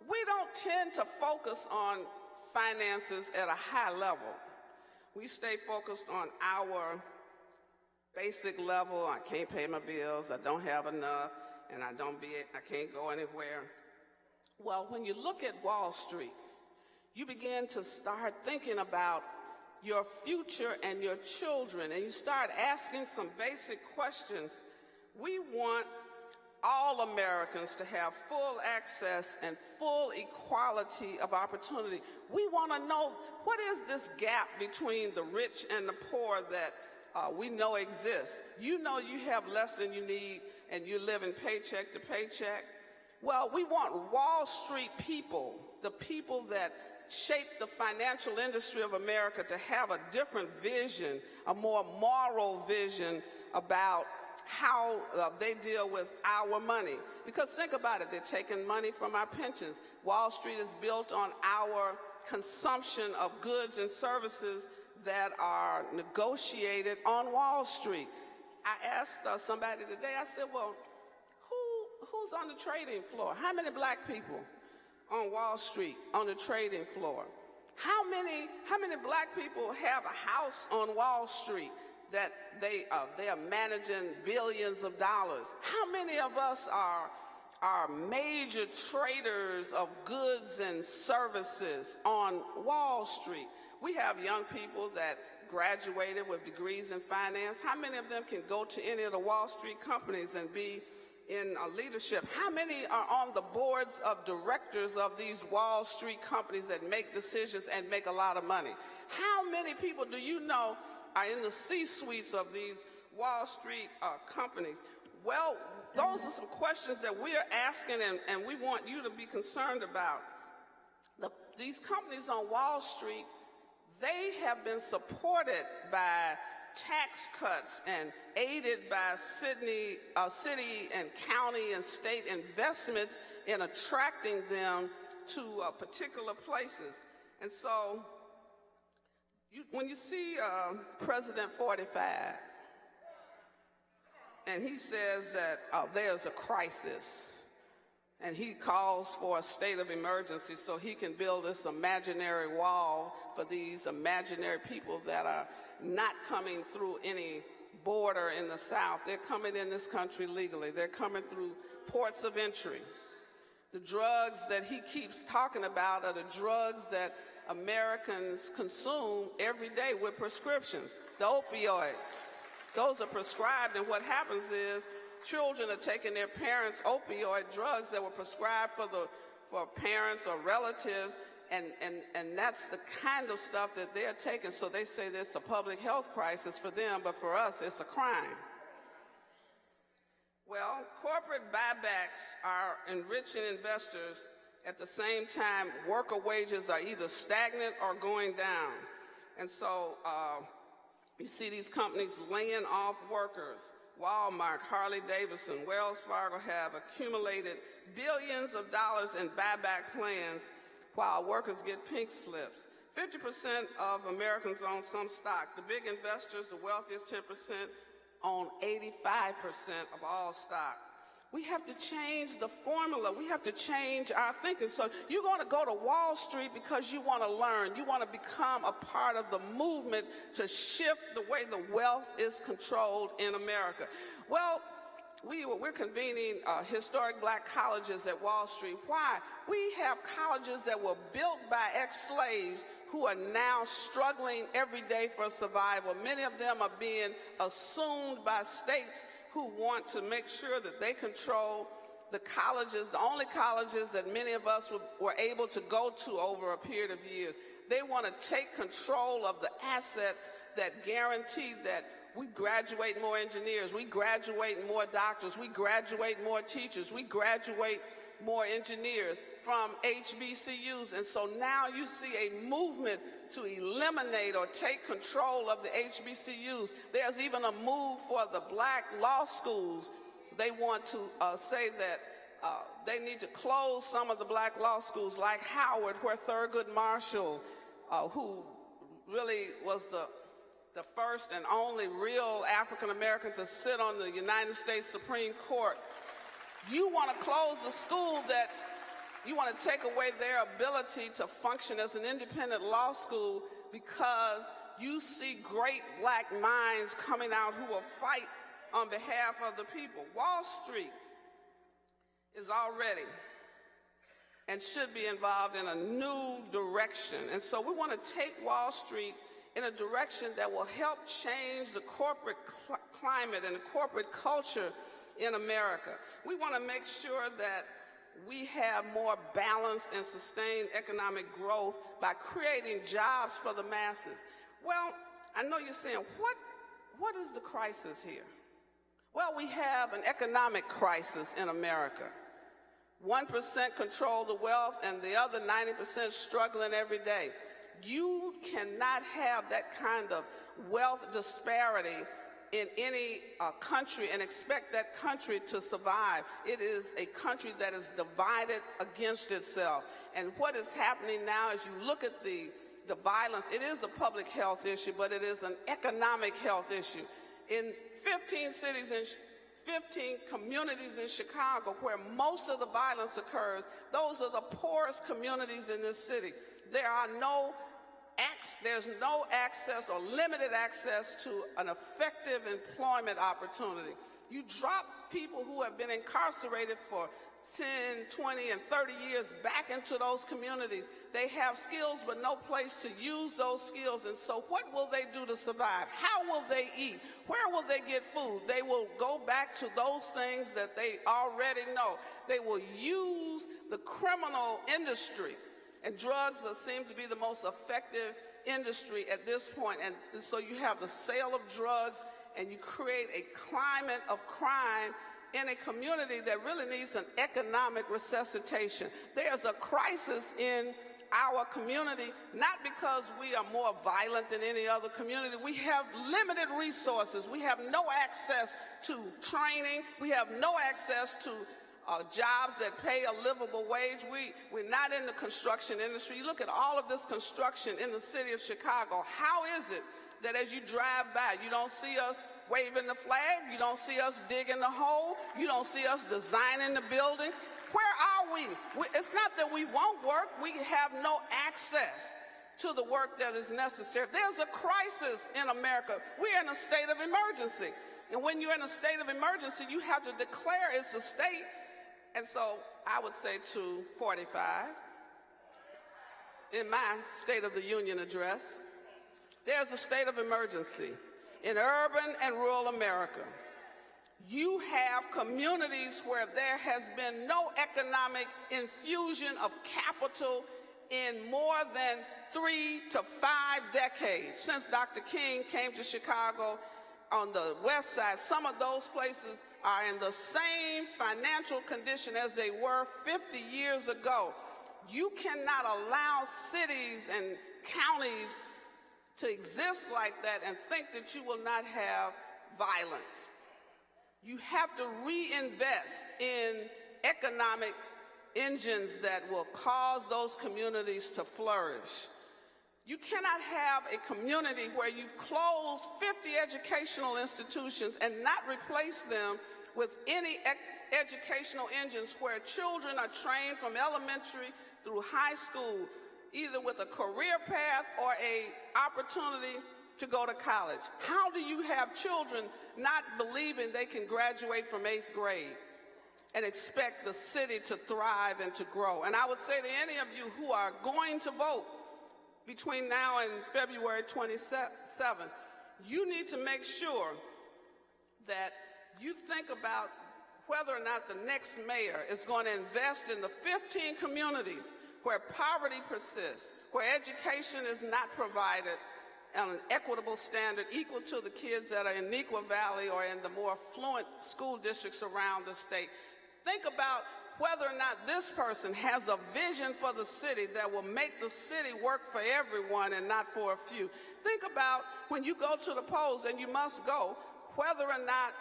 we don't tend to focus on finances at a high level. We stay focused on our basic level. I can't pay my bills, I don't have enough, and I can't go anywhere. Well, when you look at Wall Street, you begin to start thinking about your future and your children, and you start asking some basic questions. We want all Americans to have full access and full equality of opportunity. We want to know, what is this gap between the rich and the poor that we know exists? You know you have less than you need and you're living paycheck to paycheck. Well, we want Wall Street people, the people that shape the financial industry of America, to have a different vision, a more moral vision about how they deal with our money. Because think about it, they're taking money from our pensions. Wall Street is built on our consumption of goods and services that are negotiated on Wall Street. I asked somebody today, I said, well, who's on the trading floor? How many black people on Wall Street on the trading floor? How many black people have a house on Wall Street that they are managing billions of dollars? How many of us are major traders of goods and services on Wall Street? We have young people that graduated with degrees in finance. How many of them can go to any of the Wall Street companies and be in leadership? How many are on the boards of directors of these Wall Street companies that make decisions and make a lot of money? How many people do you know are in the C-suites of these Wall Street companies? Well, those are some questions that we are asking, and we want you to be concerned about. These companies on Wall Street, they have been supported by tax cuts and aided by city and county and state investments in attracting them to particular places. And so when you see President 45, and he says that there's a crisis, and he calls for a state of emergency so he can build this imaginary wall for these imaginary people that are not coming through any border in the South. They're coming in this country legally. They're coming through ports of entry. The drugs that he keeps talking about are the drugs that Americans consume every day with prescriptions, the opioids. Those are prescribed, and what happens is children are taking their parents' opioid drugs that were prescribed for parents or relatives, and that's the kind of stuff that they're taking. So they say that it's a public health crisis for them, but for us, it's a crime. Well, corporate buybacks are enriching investors. At the same time, worker wages are either stagnant or going down. And so you see these companies laying off workers. Walmart, Harley-Davidson, Wells Fargo have accumulated billions of dollars in buyback plans while workers get pink slips. 50% of Americans own some stock. The big investors, the wealthiest 10%, own 85% of all stock. We have to change the formula. We have to change our thinking. So you're going to go to Wall Street because you want to learn. You want to become a part of the movement to shift the way the wealth is controlled in America. Well, we're convening historic black colleges at Wall Street. Why? We have colleges that were built by ex-slaves who are now struggling every day for survival. Many of them are being assumed by states who want to make sure that they control the colleges, the only colleges that many of us were able to go to over a period of years. They want to take control of the assets that guarantee that We graduate more engineers. We graduate more doctors. We graduate more teachers. We graduate more engineers from HBCUs. And so now you see a movement to eliminate or take control of the HBCUs. There's even a move for the black law schools. They want to say that they need to close some of the black law schools like Howard, where Thurgood Marshall, who really was the first and only real African American to sit on the United States Supreme Court. You want to close the school that you want to take away their ability to function as an independent law school because you see great black minds coming out who will fight on behalf of the people. Wall Street is already and should be involved in a new direction. And so we want to take Wall Street in a direction that will help change the corporate climate and the corporate culture in America. We want to make sure that we have more balanced and sustained economic growth by creating jobs for the masses. Well, I know you're saying, what is the crisis here? Well, we have an economic crisis in America. 1% control the wealth and the other 90% struggling every day. You cannot have that kind of wealth disparity in any country and expect that country to survive. It is a country that is divided against itself. And what is happening now as you look at the violence, it is a public health issue, but it is an economic health issue. In 15 cities and 15 communities in Chicago where most of the violence occurs, those are the poorest communities in this city. There's no access or limited access to an effective employment opportunity. You drop people who have been incarcerated for 10, 20, and 30 years back into those communities. They have skills but no place to use those skills. And so what will they do to survive? How will they eat? Where will they get food? They will go back to those things that they already know. They will use the criminal industry. And drugs seem to be the most effective industry at this point. And so you have the sale of drugs and you create a climate of crime in a community that really needs an economic resuscitation. There's a crisis in our community, not because we are more violent than any other community. We have limited resources. We have no access to training. We have no access to jobs that pay a livable wage. We're not in the construction industry. You look at all of this construction in the city of Chicago. How is it that as you drive by, you don't see us waving the flag, you don't see us digging the hole, you don't see us designing the building? Where are we? It's not that we won't work, we have no access to the work that is necessary. There's a crisis in America. We're in a state of emergency. And when you're in a state of emergency, you have to declare it's a state. And so I would say to 45, in my State of the Union address, there's a state of emergency in urban and rural America. You have communities where there has been no economic infusion of capital in more than 3 to 5 decades. Since Dr. King came to Chicago on the west side, some of those places are in the same financial condition as they were 50 years ago. You cannot allow cities and counties to exist like that and think that you will not have violence. You have to reinvest in economic engines that will cause those communities to flourish. You cannot have a community where you've closed 50 educational institutions and not replaced them with any educational engines where children are trained from elementary through high school, either with a career path or an opportunity to go to college. How do you have children not believing they can graduate from 8th grade and expect the city to thrive and to grow? And I would say to any of you who are going to vote between now and February 27th, you need to make sure that you think about whether or not the next mayor is going to invest in the 15 communities where poverty persists, where education is not provided, on an equitable standard equal to the kids that are in Neuqua Valley or in the more affluent school districts around the state. Think about whether or not this person has a vision for the city that will make the city work for everyone and not for a few. Think about when you go to the polls, and you must go, whether or not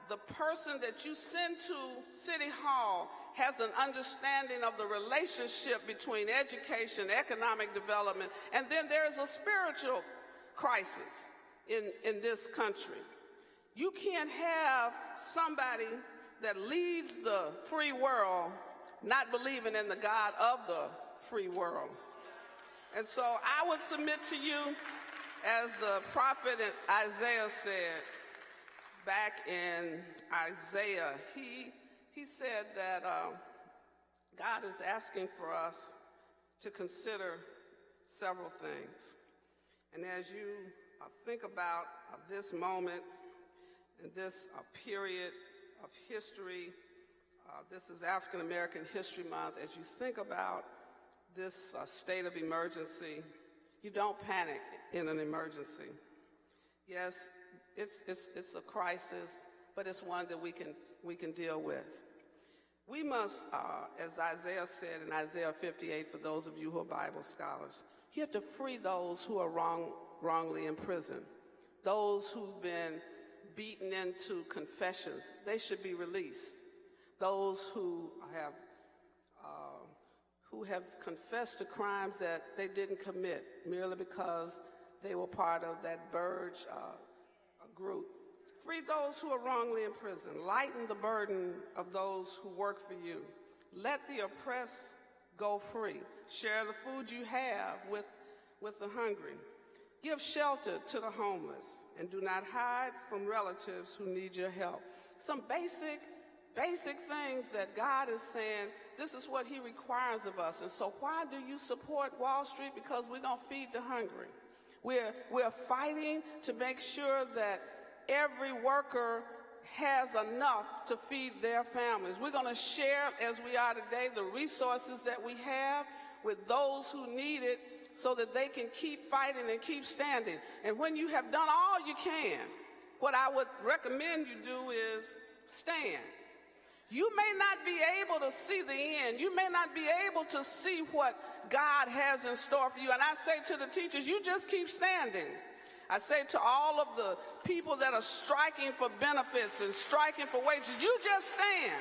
the person that you send to City Hall has an understanding of the relationship between education, economic development, and then there's a spiritual crisis in this country. You can't have somebody that leads the free world not believing in the God of the free world. And so I would submit to you, as the prophet Isaiah said, back in Isaiah, he said that God is asking for us to consider several things. And as you think about this moment and this period of history, this is African American History Month, as you think about this state of emergency, you don't panic in an emergency. Yes, it's a crisis, but it's one that we can deal with. We must, as Isaiah said in Isaiah 58, for those of you who are Bible scholars, you have to free those who are wrongly imprisoned. Those who've been beaten into confessions, they should be released. Those who have confessed to crimes that they didn't commit merely because they were part of that Burge group. Free those who are wrongly imprisoned. Lighten the burden of those who work for you. Let the oppressed go free. Share the food you have with the hungry. Give shelter to the homeless, and do not hide from relatives who need your help. Some basic things that God is saying, this is what he requires of us. And so why do you support Wall Street? Because we're going to feed the hungry. We're fighting to make sure that every worker has enough to feed their families. We're going to share, as we are today, the resources that we have with those who need it so that they can keep fighting and keep standing. And when you have done all you can, what I would recommend you do is stand. You may not be able to see the end. You may not be able to see what God has in store for you. And I say to the teachers, you just keep standing. I say to all of the people that are striking for benefits and striking for wages, you just stand.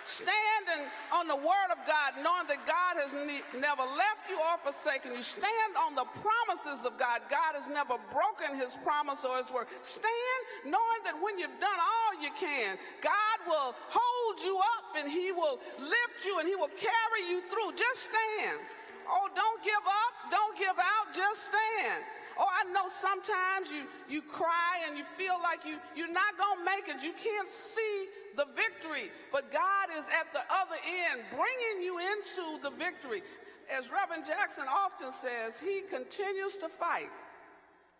Stand on the word of God, knowing that God has never left you or forsaken you. Stand on the promises of God. God has never broken his promise or his word. Stand knowing that when you've done all you can, God will hold you up and he will lift you and he will carry you through. Just stand. Oh, don't give up. Don't give out. Just stand. Oh, I know sometimes you cry and you feel like you're not going to make it. You can't see the victory, but God is at the other end bringing you into the victory. As Reverend Jackson often says, he continues to fight.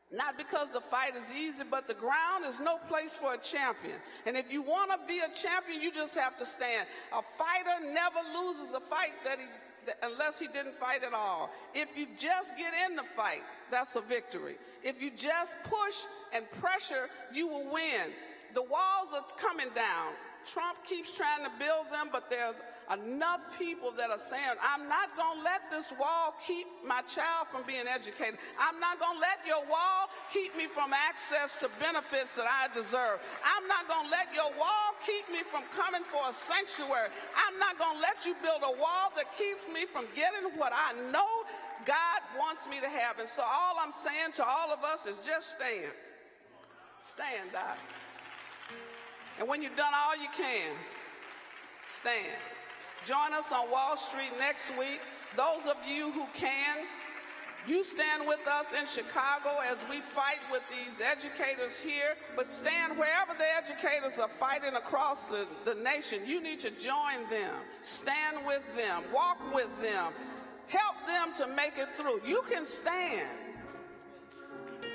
Not because the fight is easy, but the ground is no place for a champion. And if you want to be a champion, you just have to stand. A fighter never loses a fight unless he didn't fight at all. If you just get in the fight, that's a victory. If you just push and pressure, you will win. The walls are coming down. Trump keeps trying to build them, but there's enough people that are saying, I'm not going to let this wall keep my child from being educated. I'm not going to let your wall keep me from access to benefits that I deserve. I'm not going to let your wall keep me from coming for a sanctuary. I'm not going to let you build a wall that keeps me from getting what I know God wants me to have. And so all I'm saying to all of us is just stand. Stand, Doc. And when you've done all you can, stand. Join us on Wall Street next week. Those of you who can, you stand with us in Chicago as we fight with these educators here, but stand wherever the educators are fighting across the nation. You need to join them, stand with them, walk with them, help them to make it through. You can stand.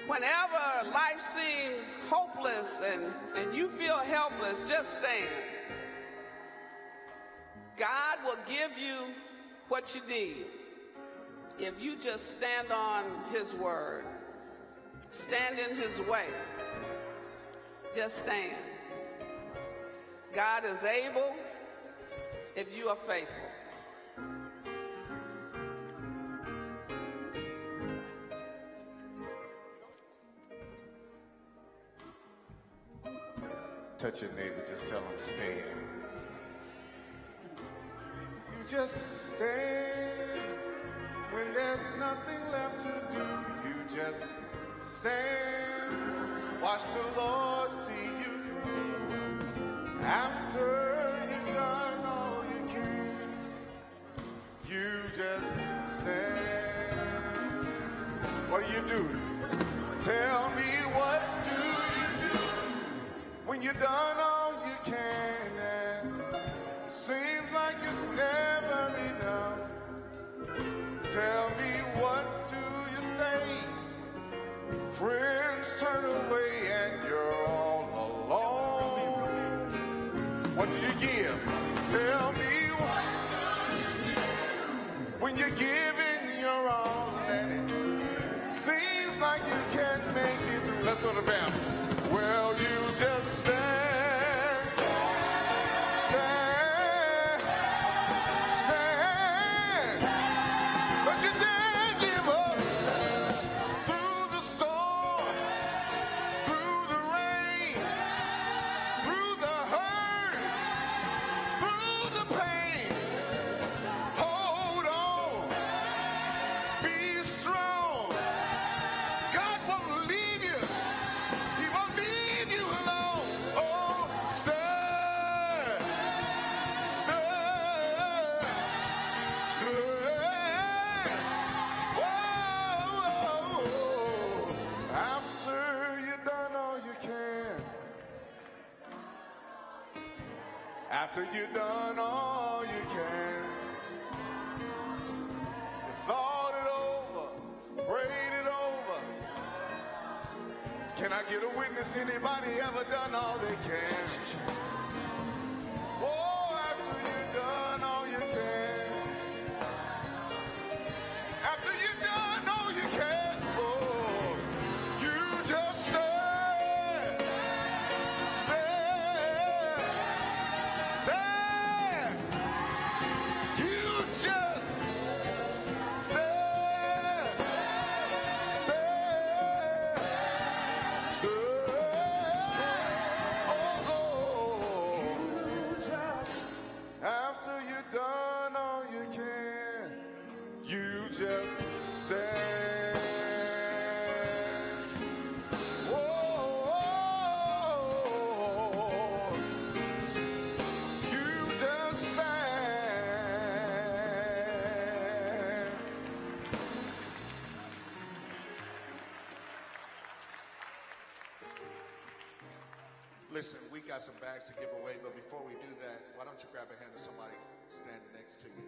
Whenever life seems hopeless and you feel helpless, just stand. God will give you what you need if you just stand on his word. stand in his way. Just stand. God is able if you are faithful. Touch your neighbor, just tell them stand. You just stand when there's nothing left to do. You just stand, watch the Lord see you through. After you've done all you can, you just stand. What do? Tell me, what do you do when you've done all you can? And seems like it's never enough. Tell me, what do you say? Friends turn away and you're all alone. What do you give? Tell me, what do you give when you're giving your all and it seems like you can't make it through? Let's go to Bam. Well, you just stand, stand, stand. But you dare give up through the storm, through the rain, through the hurt, through the pain. Hold on, be strong. God won't leave you. He won't leave you alone. Oh, stand, stand, stand. Whoa, whoa, whoa. After you've done all you can, after you've done all you can, you thought it over, prayed it over. Can I get a witness? Anybody ever done all they can? Oh, after you've done all you can, after you've done all you can, oh, you just stand, stand, stand. You just stand, after you've done all you can, you just stand. Whoa, you just stand. Listen, we got some bags to give away, but before we do that, why don't you grab a hand of somebody standing next to you?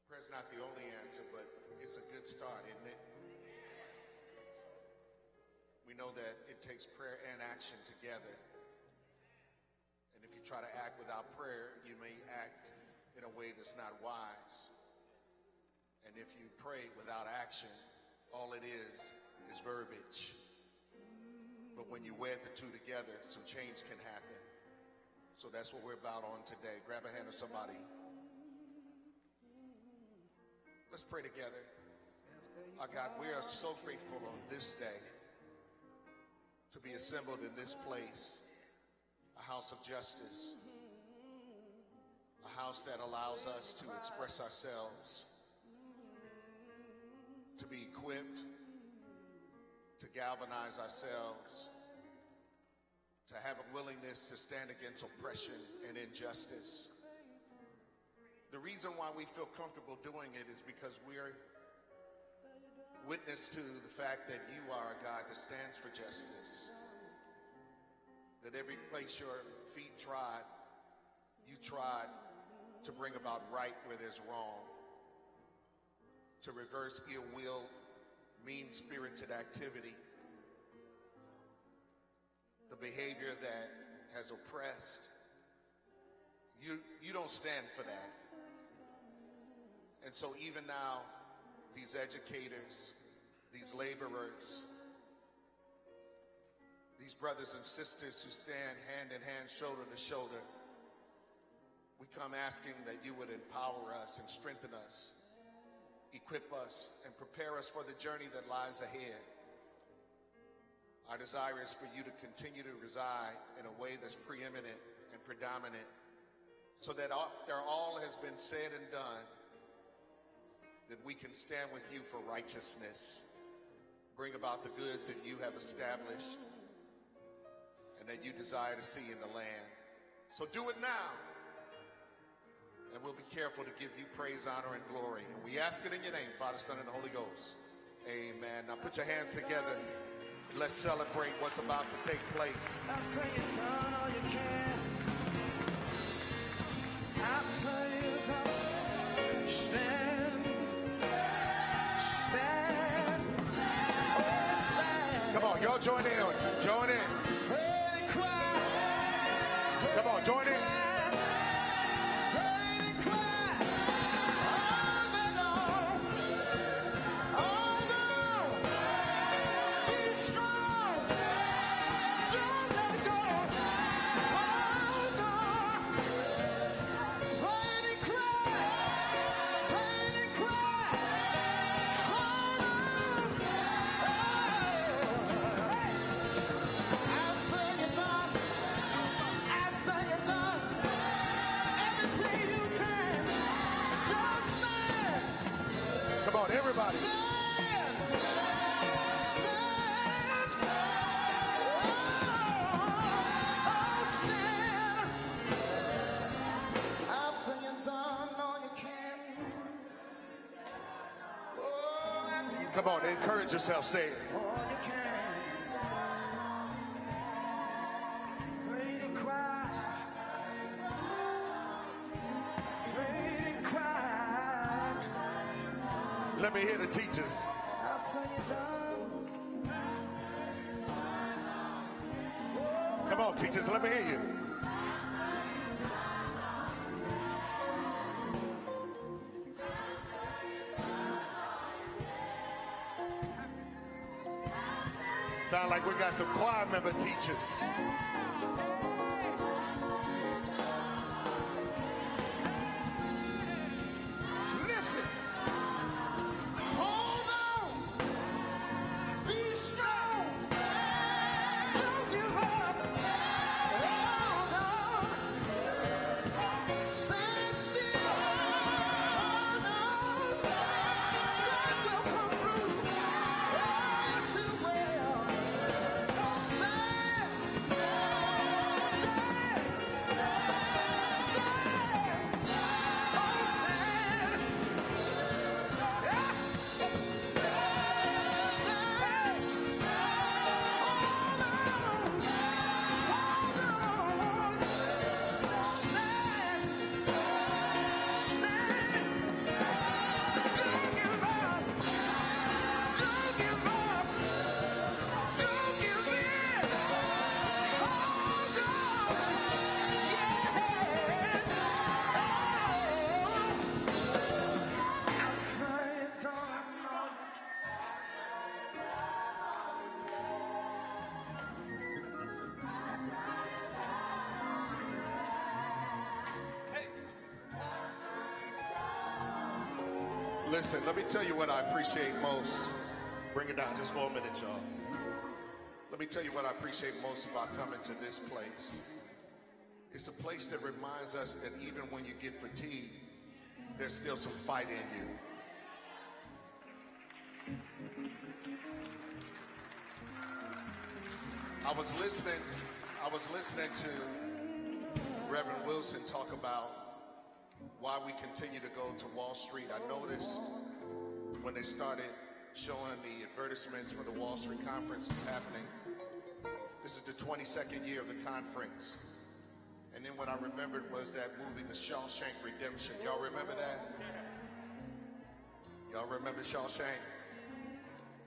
Prayer's not the only answer, but it's a good start, isn't it? We know that it takes prayer and action together. And if you try to act without prayer, you may act in a way that's not wise. And if you pray without action, all it is verbiage. But when you wed the two together, some change can happen. So that's what we're about on today. Grab a hand of somebody. Let's pray together. Our God, we are so grateful on this day to be assembled in this place, a house of justice, a house that allows us to express ourselves, to be equipped, to galvanize ourselves, to have a willingness to stand against oppression and injustice. The reason why we feel comfortable doing it is because we're witness to the fact that you are a God that stands for justice. That every place your feet trod, you trod to bring about right where there's wrong, to reverse ill will, mean-spirited activity, the behavior that has oppressed. You don't stand for that. And so even now, these educators, these laborers, these brothers and sisters who stand hand in hand, shoulder to shoulder. We come asking that you would empower us and strengthen us, equip us, and prepare us for the journey that lies ahead. Our desire is for you to continue to reside in a way that's preeminent and predominant, so that after all has been said and done, that we can stand with you for righteousness, bring about the good that you have established and that you desire to see in the land. So do it now, and we'll be careful to give you praise, honor, and glory. And we ask it in your name, Father, Son, and the Holy Ghost. Amen. Now put your hands together. Let's celebrate what's about to take place. I say you've done all you can. I say you've done. Stand. Stand. Oh, stand. Come on, y'all join in. Join in. Come on, join in. Everybody. Come on, encourage yourself, say it. Let me hear the teachers. Come on, teachers, let me hear you. Sound like we got some choir member teachers. Listen, let me tell you what I appreciate most. Bring it down just for a minute, y'all. Let me tell you what I appreciate most about coming to this place. It's a place that reminds us that even when you get fatigued, there's still some fight in you. I was listening to Reverend Wilson talk about why we continue to go to Wall Street. I noticed when they started showing the advertisements for the Wall Street conference is happening. This is the 22nd year of the conference. And then what I remembered was that movie, The Shawshank Redemption. Y'all remember that? Y'all remember Shawshank?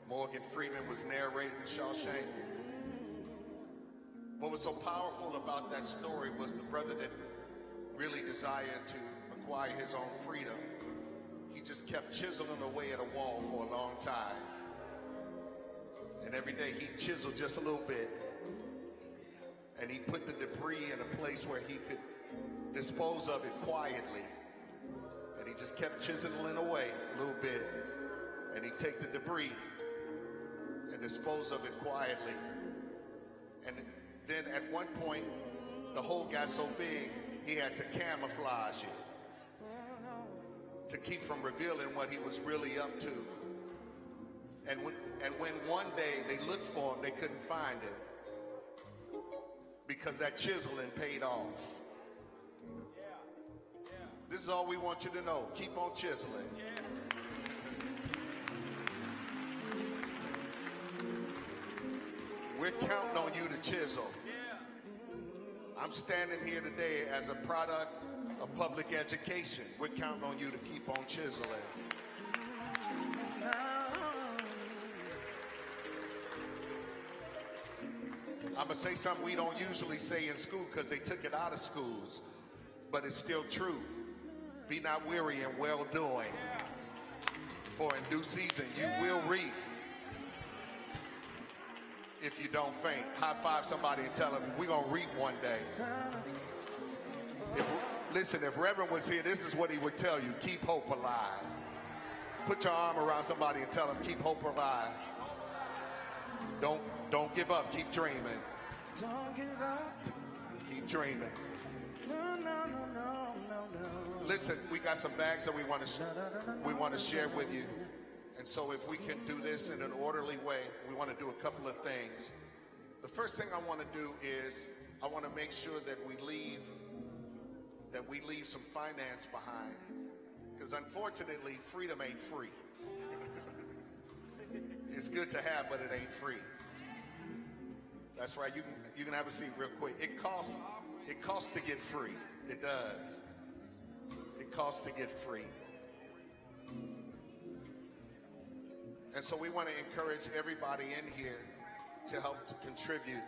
Morgan Freeman was narrating Shawshank. What was so powerful about that story was the brother that really desired to acquire his own freedom. He just kept chiseling away at a wall for a long time. And every day he'd chisel just a little bit. And he'd put the debris in a place where he could dispose of it quietly. And he just kept chiseling away a little bit. And he'd take the debris and dispose of it quietly. And then at one point, the hole got so big, he had to camouflage it to keep from revealing what he was really up to. And when one day they looked for him, they couldn't find him because that chiseling paid off. This is all we want you to know. Keep on chiseling. We're counting on you to chisel. I'm standing here today as a product of public education. We're counting on you to keep on chiseling. I'm going to say something we don't usually say in school because they took it out of schools, but it's still true. Be not weary in well-doing, for in due season you will reap if you don't faint. High five somebody and tell them we're going to reap one day. Listen, if Reverend was here, this is what he would tell you. Keep hope alive. Put your arm around somebody and tell them keep hope alive. Don't give up. Keep dreaming. Don't give up. Keep dreaming. Listen, we got some bags that we want to share with you. And so if we can do this in an orderly way, we want to do a couple of things. The first thing I want to do is I want to make sure that we leave some finance behind. Because unfortunately, freedom ain't free. It's good to have, but it ain't free. That's right. You can have a seat real quick. It costs to get free. It does. It costs to get free. And so we want to encourage everybody in here to help to contribute